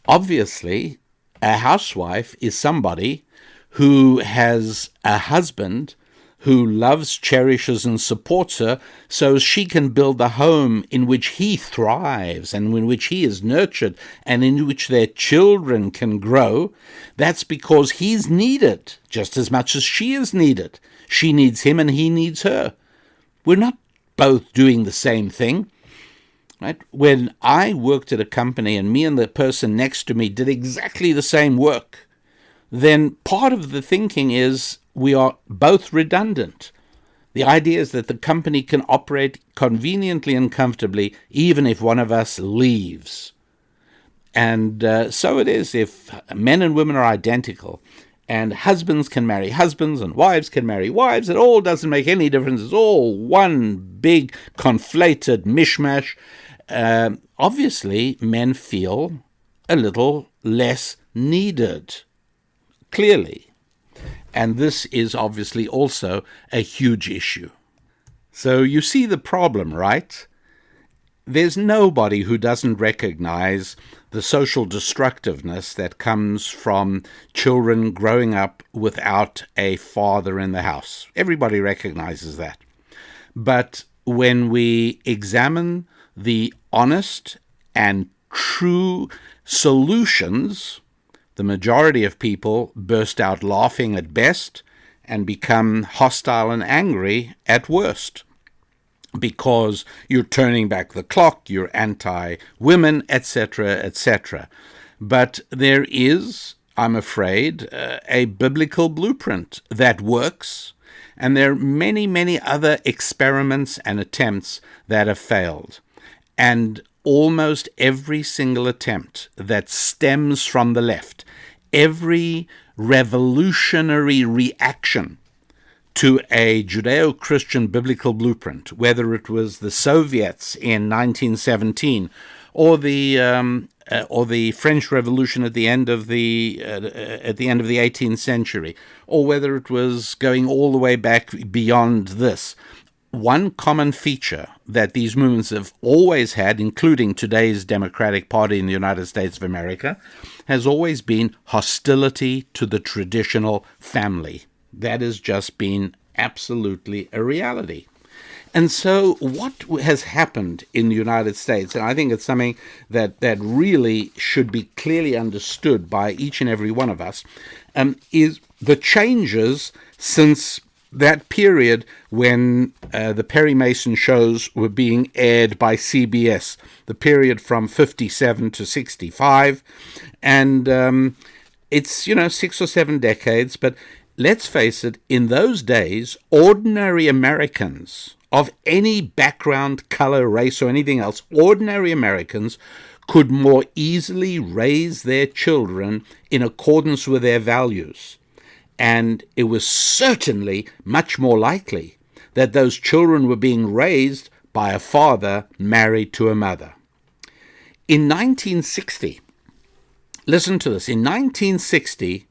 obviously, a housewife is somebody who has a husband who loves, cherishes, and supports her so she can build the home in which he thrives and in which he is nurtured and in which their children can grow. That's because he's needed just as much as she is needed. She needs him and he needs her. We're not both doing the same thing. Right? When I worked at a company and me and the person next to me did exactly the same work, then part of the thinking is we are both redundant. The idea is that the company can operate conveniently and comfortably even if one of us leaves. And so it is if men and women are identical and husbands can marry husbands and wives can marry wives. It all doesn't make any difference. It's all one big conflated mishmash. Obviously, men feel a little less needed, clearly. And this is obviously also a huge issue. So you see the problem, right? There's nobody who doesn't recognize the social destructiveness that comes from children growing up without a father in the house. Everybody recognizes that. But when we examine the honest and true solutions, the majority of people burst out laughing at best and become hostile and angry at worst because you're turning back the clock, you're anti-women, etc., etc. But there is, I'm afraid, a biblical blueprint that works, and there are many, many other experiments and attempts that have failed. And almost every single attempt that stems from the left, every revolutionary reaction to a Judeo-Christian biblical blueprint, whether it was the Soviets in 1917 or the French Revolution at the end of the 18th century, or whether it was going all the way back beyond this, one common feature that these movements have always had, including today's Democratic Party in the United States of America, has always been hostility to the traditional family. That has just been absolutely a reality. And so what has happened in the United States, and I think it's something that really should be clearly understood by each and every one of us, is the changes since that period when the Perry Mason shows were being aired by CBS, the period from 57 to 65. And it's, 6 or 7 decades, but let's face it, in those days, ordinary Americans of any background, color, race, or anything else, ordinary Americans could more easily raise their children in accordance with their values. And it was certainly much more likely that those children were being raised by a father married to a mother. In 1960, listen to this, in 1960,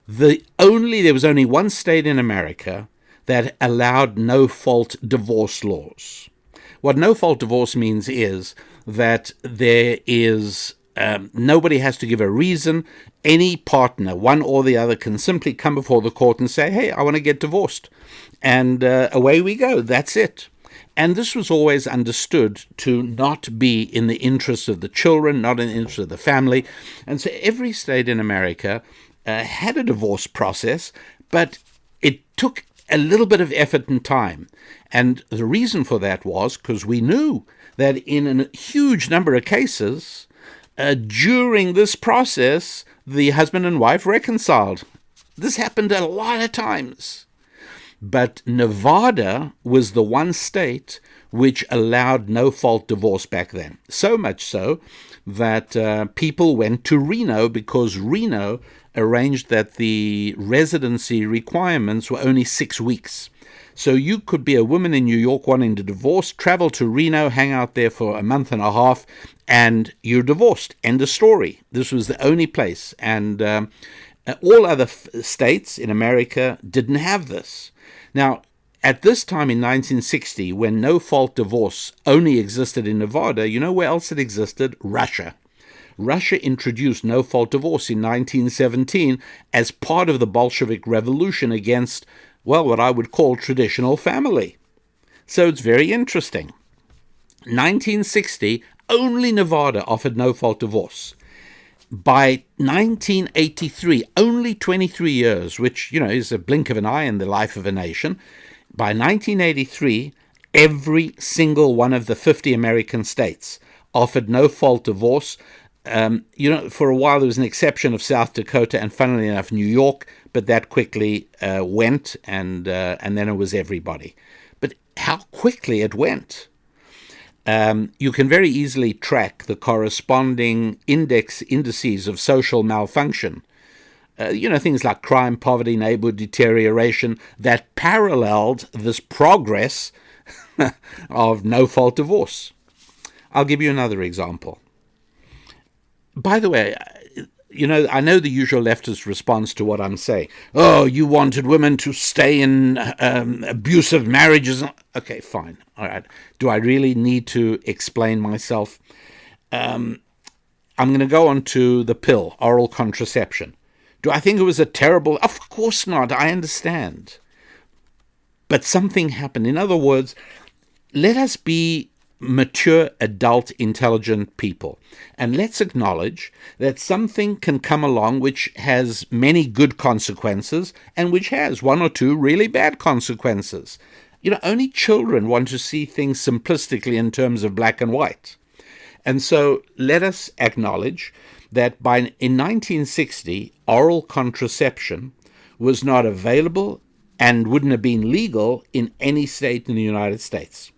there was only one state in America that allowed no-fault divorce laws. What no-fault divorce means is that there is Nobody has to give a reason. Any partner, one or the other, can simply come before the court and say, hey, I want to get divorced. And away we go. That's it. And this was always understood to not be in the interest of the children, not in the interest of the family. And so every state in America had a divorce process, but it took a little bit of effort and time. And the reason for that was because we knew that in a huge number of cases, during this process, the husband and wife reconciled. This happened a lot of times. But Nevada was the one state which allowed no-fault divorce back then. So much so that people went to Reno because Reno arranged that the residency requirements were only 6 weeks. So you could be a woman in New York wanting to divorce, travel to Reno, hang out there for a month and a half, and you're divorced. End of story. This was the only place. And all other states in America didn't have this. Now, at this time in 1960, when no-fault divorce only existed in Nevada, you know where else it existed? Russia. Russia introduced no-fault divorce in 1917 as part of the Bolshevik Revolution against, well, what I would call traditional family. So it's very interesting. 1960, only Nevada offered no-fault divorce. By 1983, only 23 years, which, is a blink of an eye in the life of a nation, by 1983, every single one of the 50 American states offered no-fault divorce. For a while there was an exception of South Dakota and, funnily enough, New York, but that quickly went, and then it was everybody. But how quickly it went! You can very easily track the corresponding indices of social malfunction. Things like crime, poverty, neighborhood deterioration that paralleled this progress of no-fault divorce. I'll give you another example. By the way, I know the usual leftist response to what I'm saying. Oh, you wanted women to stay in abusive marriages. Okay, fine. All right. Do I really need to explain myself? I'm going to go on to the pill, oral contraception. Do I think it was a terrible... Of course not. I understand. But something happened. In other words, let us be mature, adult, intelligent people. And let's acknowledge that something can come along which has many good consequences and which has one or two really bad consequences. Only children want to see things simplistically in terms of black and white. And so let us acknowledge that in 1960, oral contraception was not available and wouldn't have been legal in any state in the United States.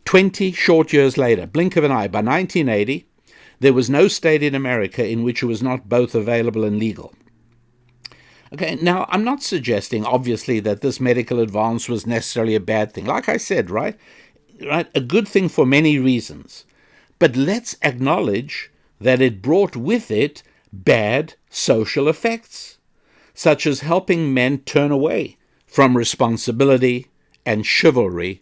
20 short years later, blink of an eye, by 1980, there was no state in America in which it was not both available and legal. Okay, now I'm not suggesting, obviously, that this medical advance was necessarily a bad thing. Like I said, right, a good thing for many reasons. But let's acknowledge that it brought with it bad social effects, such as helping men turn away from responsibility and chivalry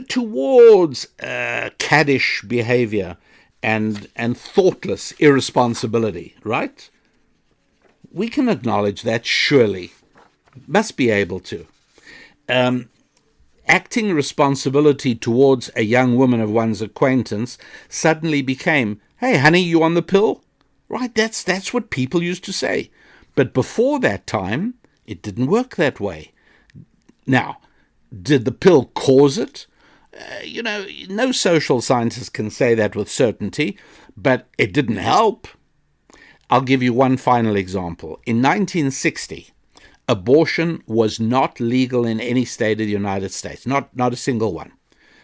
towards caddish behavior and thoughtless irresponsibility, right? We can acknowledge that, surely. Must be able to. Acting responsibility towards a young woman of one's acquaintance suddenly became, hey, honey, you on the pill? Right, that's what people used to say. But before that time, it didn't work that way. Now, did the pill cause it? No social scientist can say that with certainty, but it didn't help. I'll give you one final example. In 1960, abortion was not legal in any state of the United States, not a single one.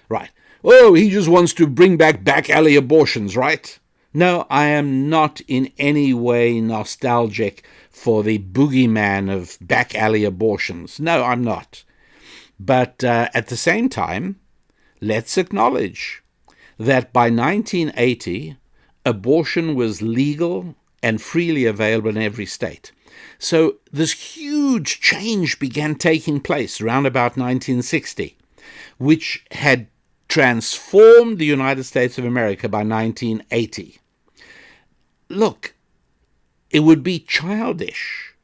Right. Oh, he just wants to bring back alley abortions, right? No, I am not in any way nostalgic for the boogeyman of back alley abortions. No, I'm not. But at the same time, let's acknowledge that by 1980, abortion was legal and freely available in every state. So this huge change began taking place around about 1960, which had transformed the United States of America by 1980. look, it would be childish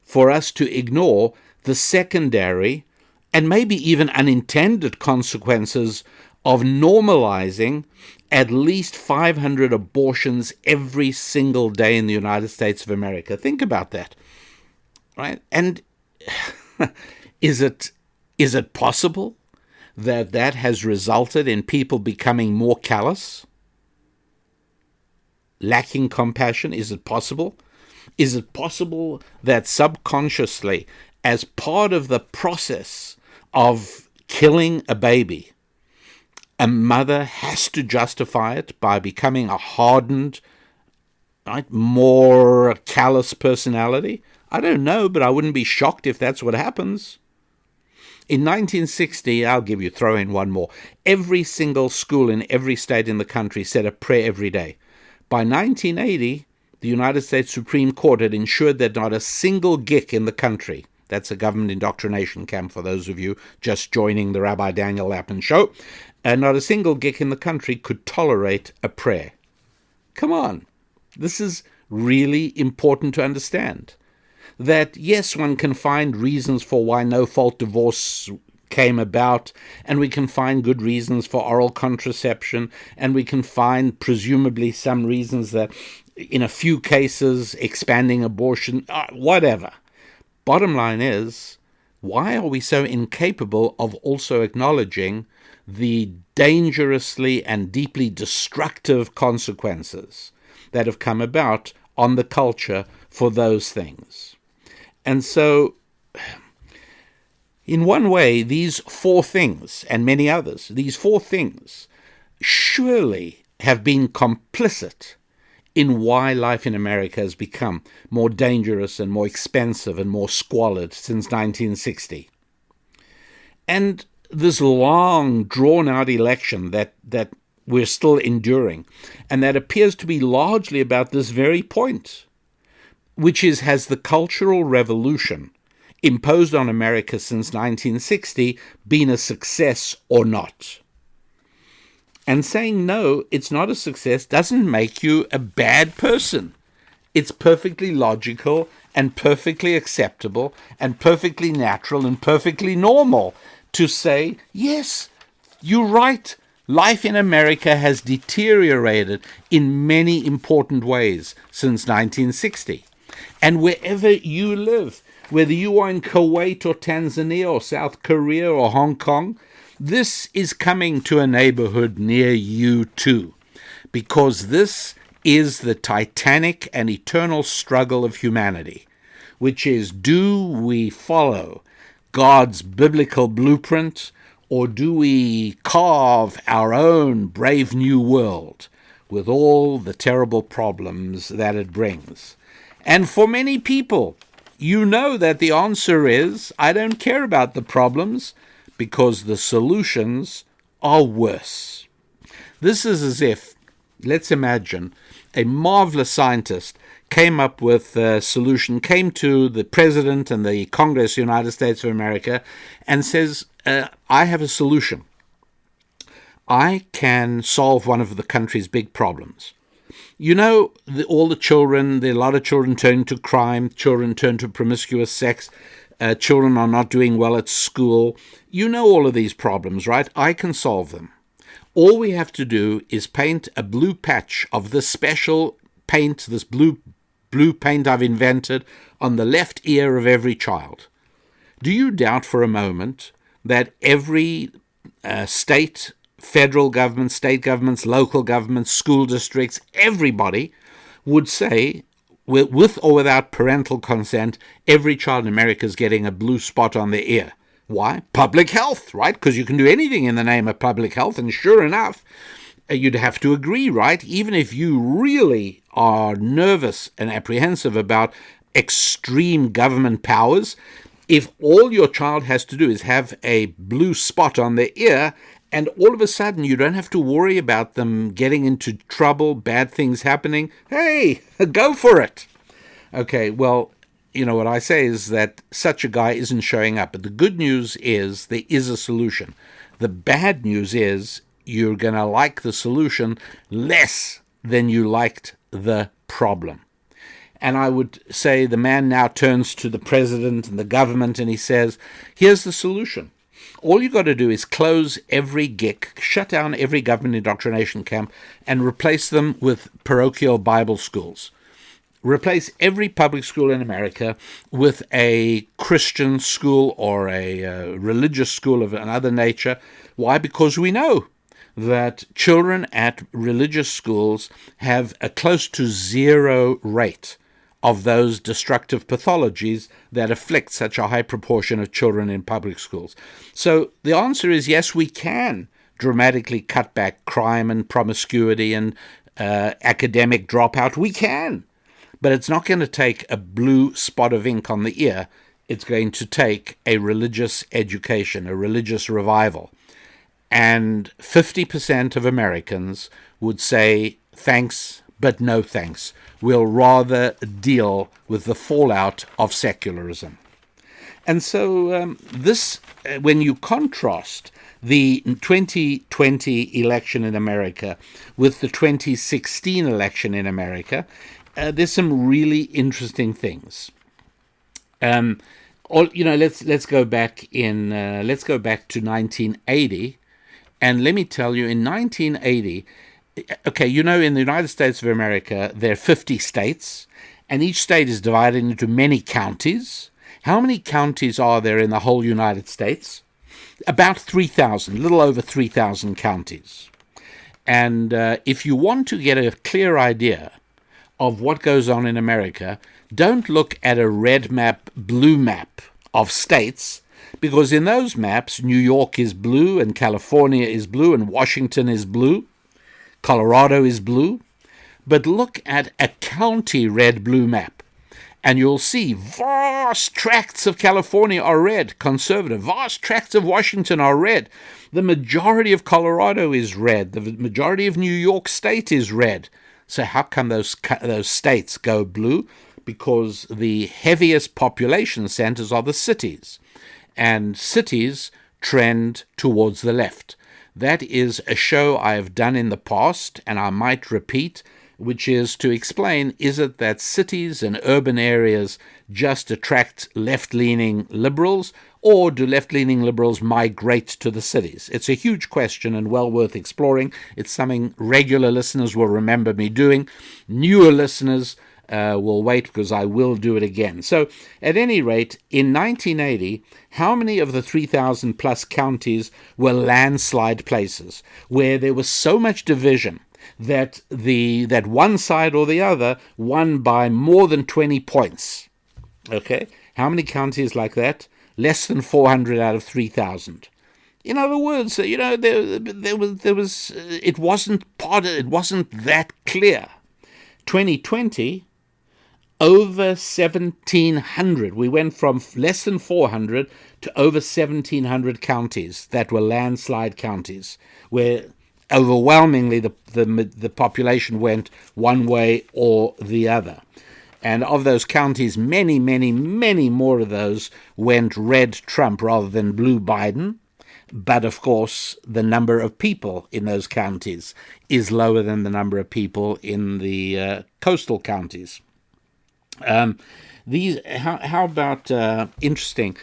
for us to ignore the secondary and maybe even unintended consequences of normalizing at least 500 abortions every single day in the United States of America. Think about that, right? And is it possible that that has resulted in people becoming more callous, lacking compassion? Is it possible? Is it possible that subconsciously, as part of the process of killing a baby, a mother has to justify it by becoming a hardened, right, more callous personality? I don't know, but I wouldn't be shocked if that's what happens. In 1960, throw in one more, every single school in every state in the country said a prayer every day. By 1980, the United States Supreme Court had ensured that not a single geek in the country, that's a government indoctrination camp for those of you just joining the Rabbi Daniel Lapin show, and not a single geek in the country could tolerate a prayer. Come on. This is really important to understand. That, yes, one can find reasons for why no-fault divorce came about, and we can find good reasons for oral contraception, and we can find presumably some reasons that, in a few cases, expanding abortion, whatever. Bottom line is, why are we so incapable of also acknowledging the dangerously and deeply destructive consequences that have come about on the culture for those things? And so, in one way, these four things, and many others, these four things surely have been complicit in why life in America has become more dangerous and more expensive and more squalid since 1960. And this long, drawn-out election that we're still enduring, and that appears to be largely about this very point, which is, has the cultural revolution imposed on America since 1960 been a success or not? And saying no, it's not a success, doesn't make you a bad person. It's perfectly logical and perfectly acceptable and perfectly natural and perfectly normal to say, yes, you're right. Life in America has deteriorated in many important ways since 1960. And wherever you live, whether you are in Kuwait or Tanzania or South Korea or Hong Kong, this is coming to a neighborhood near you too, because this is the titanic and eternal struggle of humanity, which is, do we follow God's biblical blueprint, or do we carve our own brave new world with all the terrible problems that it brings? And for many people, you know that the answer is, I don't care about the problems, because the solutions are worse. This is as if, let's imagine, a marvelous scientist came up with a solution, came to the President and the Congress of the United States of America and says, I have a solution. I can solve one of the country's big problems. You know, all the children, there are a lot of children turn to crime, children turn to promiscuous sex, children are not doing well at school. You know all of these problems, right? I can solve them. All we have to do is paint a blue patch of this special paint, this blue paint I've invented, on the left ear of every child. Do you doubt for a moment that every state, federal government, state governments, local governments, school districts, everybody would say, with or without parental consent, every child in America is getting a blue spot on their ear? Why? Public health, right? Because you can do anything in the name of public health, and sure enough, you'd have to agree, right? Even if you really are nervous and apprehensive about extreme government powers, if all your child has to do is have a blue spot on their ear, and all of a sudden you don't have to worry about them getting into trouble, bad things happening, hey, go for it. Okay, well, you know, what I say is that such a guy isn't showing up. But the good news is there is a solution. The bad news is you're going to like the solution less than you liked the problem. And I would say the man now turns to the president and the government and he says, here's the solution. All you've got to do is close every GIC, shut down every government indoctrination camp, and replace them with parochial Bible schools. Replace every public school in America with a Christian school or a religious school of another nature. Why? Because we know that children at religious schools have a close to zero rate of those destructive pathologies that afflict such a high proportion of children in public schools. So the answer is yes, we can dramatically cut back crime and promiscuity and academic dropout. We can. But it's not going to take a blue spot of ink on the ear. It's going to take a religious education, a religious revival. And 50% of Americans would say, thanks, but no thanks. We'll rather deal with the fallout of secularism. And so when you contrast the 2020 election in America with the 2016 election in America, there's some really interesting things. Let's go back to 1980, and let me tell you, in 1980, in the United States of America, there are 50 states, and each state is divided into many counties. How many counties are there in the whole United States? About 3,000, a little over 3,000 counties. And if you want to get a clear idea of what goes on in America, don't look at a red map, blue map of states, because in those maps, New York is blue, and California is blue, and Washington is blue, Colorado is blue. But look at a county red-blue map, and you'll see vast tracts of California are red, conservative. Vast tracts of Washington are red. The majority of Colorado is red. The majority of New York State is red. So how come those states go blue? Because the heaviest population centers are the cities, and cities trend towards the left. That is a show I have done in the past, and I might repeat, which is to explain, is it that cities and urban areas just attract left-leaning liberals, or do left-leaning liberals migrate to the cities? It's a huge question and well worth exploring. It's something regular listeners will remember me doing. Newer listeners will wait, because I will do it again. So, at any rate, in 1980, how many of the 3,000 plus counties were landslide places where there was so much division that one side or the other won by more than 20 points? Okay, how many counties like that? Less than 400 out of 3,000. In other words, it wasn't that clear. 2020, over 1,700. We went from less than 400 to over 1,700 counties that were landslide counties, where overwhelmingly the population went one way or the other. And of those counties, many, many, many more of those went red Trump rather than blue Biden. But of course, the number of people in those counties is lower than the number of people in the coastal counties. How about interesting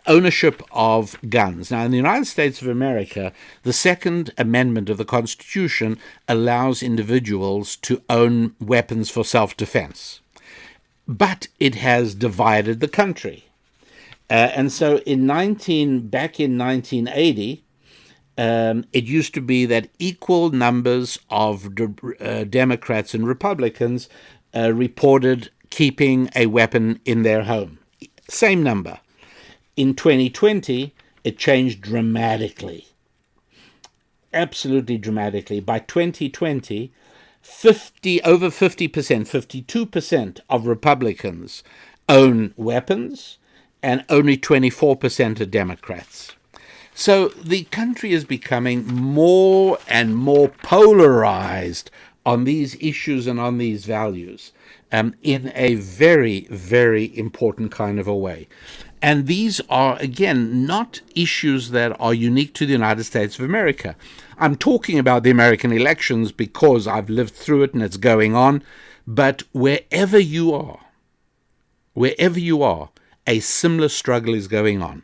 ownership of guns? Now, in the United States of America, the Second Amendment of the Constitution allows individuals to own weapons for self-defense, but it has divided the country. And so back in 1980, it used to be that equal numbers of Democrats and Republicans reported keeping a weapon in their home. Same number. In 2020, it changed dramatically. Absolutely dramatically. By 2020, over 50%, 52% of Republicans own weapons, and only 24% are Democrats. So the country is becoming more and more polarized on these issues and on these values in a very, very important kind of a way. And these are, again, not issues that are unique to the United States of America. I'm talking about the American elections because I've lived through it and it's going on. But wherever you are, a similar struggle is going on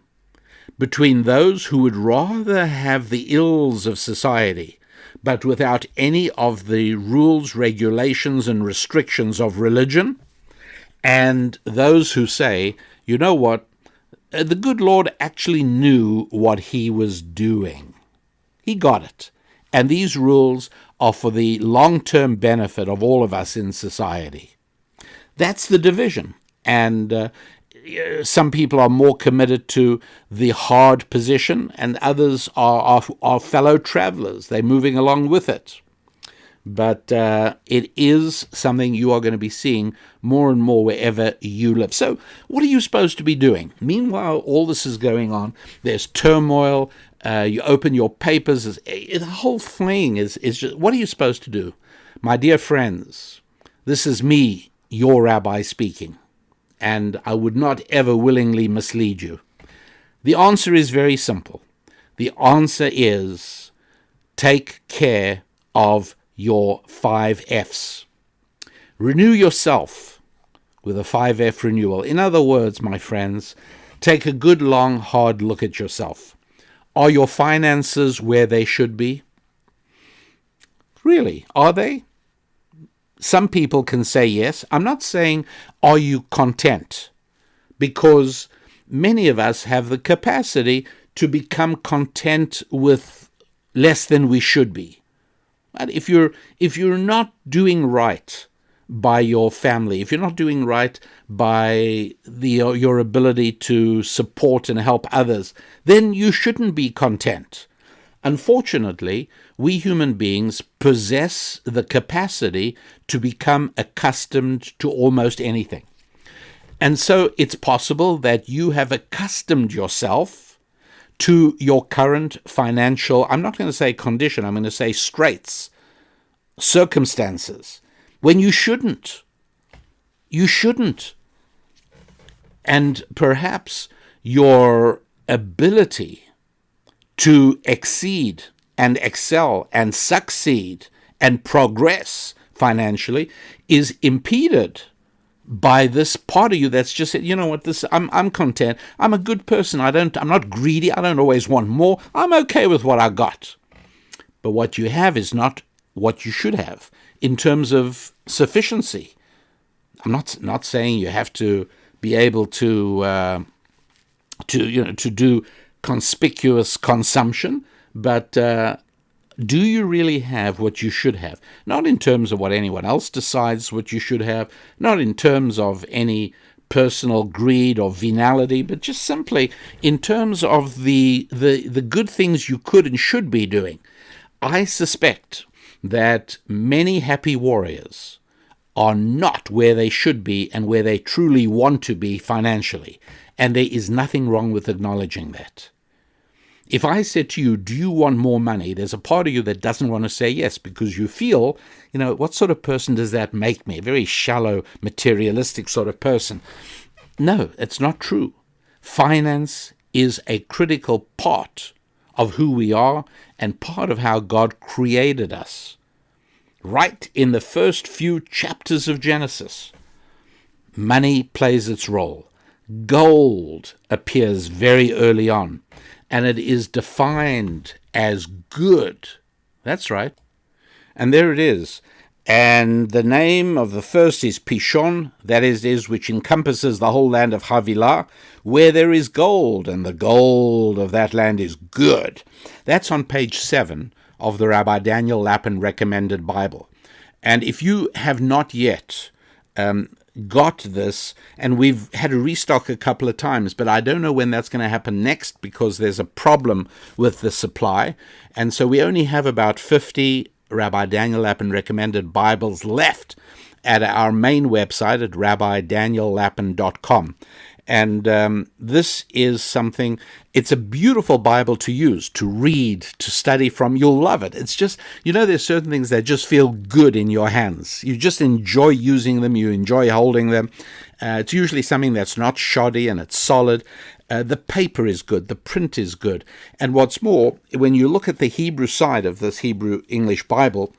between those who would rather have the ills of society, but without any of the rules, regulations, and restrictions of religion, and those who say, you know what, the good Lord actually knew what he was doing. He got it. And these rules are for the long-term benefit of all of us in society. That's the division. And some people are more committed to the hard position, and others are fellow travelers. They're moving along with it. But it is something you are going to be seeing more and more wherever you live. So what are you supposed to be doing? Meanwhile, all this is going on. There's turmoil. You open your papers. The whole thing is just, what are you supposed to do? My dear friends, this is me, your rabbi, speaking. And I would not ever willingly mislead you. The answer is very simple. The answer is take care of your 5 F's. Renew yourself with a 5F renewal. In other words, my friends, take a good, long, hard look at yourself. Are your finances where they should be? Really, are they? Some people can say yes. I'm not saying, are you content? Because many of us have the capacity to become content with less than we should be. But if you're not doing right by your family, if you're not doing right by your ability to support and help others, then you shouldn't be content. Unfortunately, we human beings possess the capacity to become accustomed to almost anything. And so it's possible that you have accustomed yourself to your current financial, I'm not going to say condition, I'm going to say straits, circumstances, when you shouldn't. You shouldn't. And perhaps your ability to exceed and excel and succeed and progress financially is impeded by this part of you that's just said, you know what, I'm content. I'm a good person. I'm not greedy. I don't always want more. I'm okay with what I got. But what you have is not what you should have in terms of sufficiency. I'm not saying you have to be able to do conspicuous consumption, but do you really have what you should have? Not in terms of what anyone else decides what you should have, not in terms of any personal greed or venality, but just simply in terms of the good things you could and should be doing. I suspect that many happy warriors are not where they should be and where they truly want to be financially, and there is nothing wrong with acknowledging that. If I said to you, do you want more money? There's a part of you that doesn't want to say yes because you feel, what sort of person does that make me? A very shallow, materialistic sort of person. No, it's not true. Finance is a critical part of who we are and part of how God created us. Right in the first few chapters of Genesis, money plays its role. Gold appears very early on. And it is defined as good. That's right. And there it is. And the name of the first is Pishon, that is which encompasses the whole land of Havilah, where there is gold, and the gold of that land is good. That's on page 7 of the Rabbi Daniel Lapin Recommended Bible. And if you have not yet got this, and we've had a restock a couple of times, but I don't know when that's going to happen next because there's a problem with the supply. And so we only have about 50 Rabbi Daniel Lapin Recommended Bibles left at our main website at rabbidaniellapin.com. And this is something, it's a beautiful Bible to use, to read, to study from. You'll love it. It's just, there's certain things that just feel good in your hands. You just enjoy using them. You enjoy holding them. It's usually something that's not shoddy and it's solid. The paper is good. The print is good. And what's more, when you look at the Hebrew side of this Hebrew English Bible,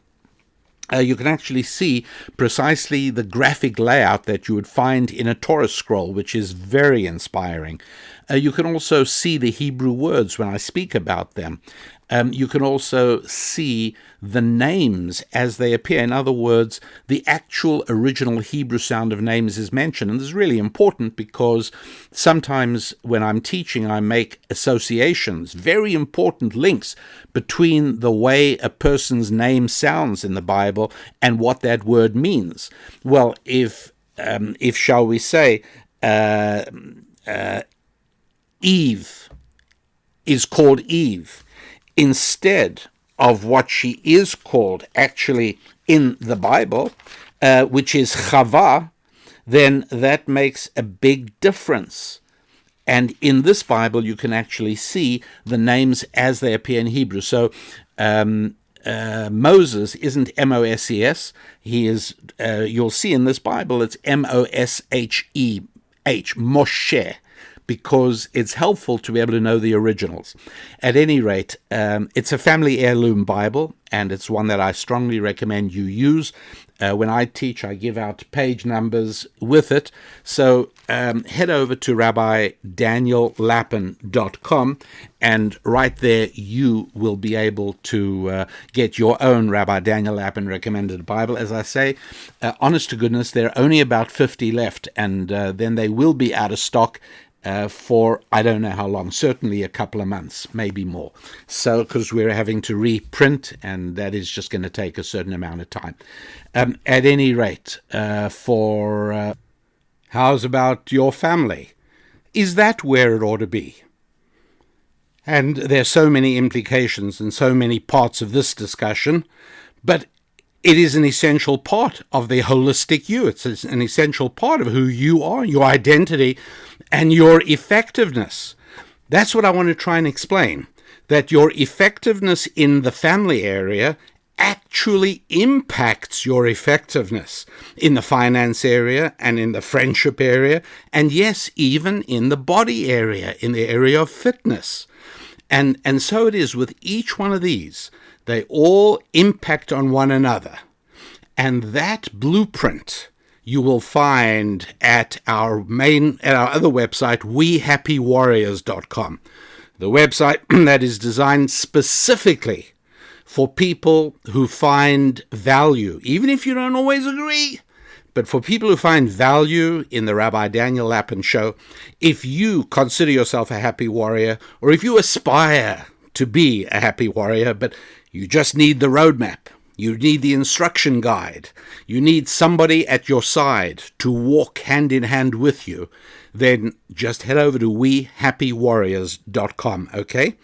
you can actually see precisely the graphic layout that you would find in a Torah scroll, which is very inspiring. You can also see the Hebrew words when I speak about them. You can also see the names as they appear. In other words, the actual original Hebrew sound of names is mentioned. And this is really important because sometimes when I'm teaching, I make associations, very important links between the way a person's name sounds in the Bible and what that word means. Well, if shall we say, Eve is called Eve, instead of what she is called actually in the Bible, which is Chava, then that makes a big difference. And in this Bible, you can actually see the names as they appear in Hebrew. So Moses isn't M-O-S-E-S. He is, you'll see in this Bible, it's M-O-S-H-E-H, Moshe, because it's helpful to be able to know the originals. At any rate, it's a family heirloom Bible, and it's one that I strongly recommend you use. When I teach, I give out page numbers with it. So head over to RabbiDanielLapin.com, and right there you will be able to get your own Rabbi Daniel Lapin recommended Bible. As I say, honest to goodness, there are only about 50 left, and then they will be out of stock for I don't know how long, certainly a couple of months, maybe more. So, because we're having to reprint, and that is just going to take a certain amount of time. At any rate, how's about your family? Is that where it ought to be? And there's so many implications and so many parts of this discussion, but it is an essential part of the holistic you. It's an essential part of who you are, your identity, and your effectiveness. That's what I want to try and explain, that your effectiveness in the family area actually impacts your effectiveness in the finance area and in the friendship area, and yes, even in the body area, in the area of fitness. And so it is with each one of these. They all impact on one another. And that blueprint you will find at our other website, wehappywarriors.com. The website that is designed specifically for people who find value, even if you don't always agree, but for people who find value in the Rabbi Daniel Lapin Show. If you consider yourself a happy warrior, or if you aspire to be a happy warrior, but you just need the roadmap, you need the instruction guide, you need somebody at your side to walk hand in hand with you, then just head over to wehappywarriors.com, okay?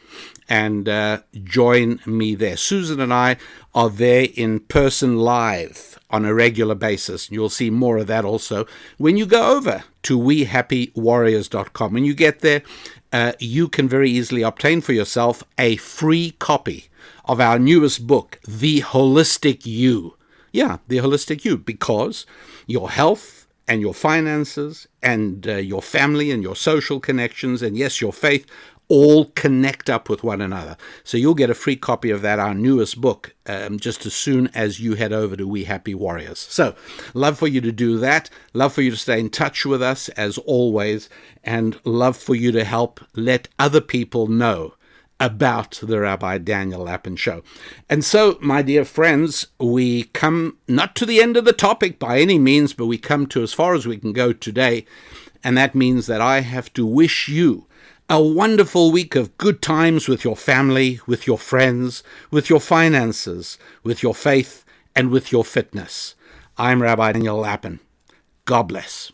And join me there. Susan and I are there in person live on a regular basis. You'll see more of that also when you go over to wehappywarriors.com. When you get there, you can very easily obtain for yourself a free copy of our newest book, The Holistic You. Yeah, The Holistic You, because your health and your finances and your family and your social connections and, yes, your faith all connect up with one another. So you'll get a free copy of that, our newest book, just as soon as you head over to We Happy Warriors. So love for you to do that. Love for you to stay in touch with us as always, and love for you to help let other people know about the Rabbi Daniel Lapin Show. And so, my dear friends, we come not to the end of the topic by any means, but we come to as far as we can go today. And that means that I have to wish you a wonderful week of good times with your family, with your friends, with your finances, with your faith, and with your fitness. I'm Rabbi Daniel Lapin. God bless.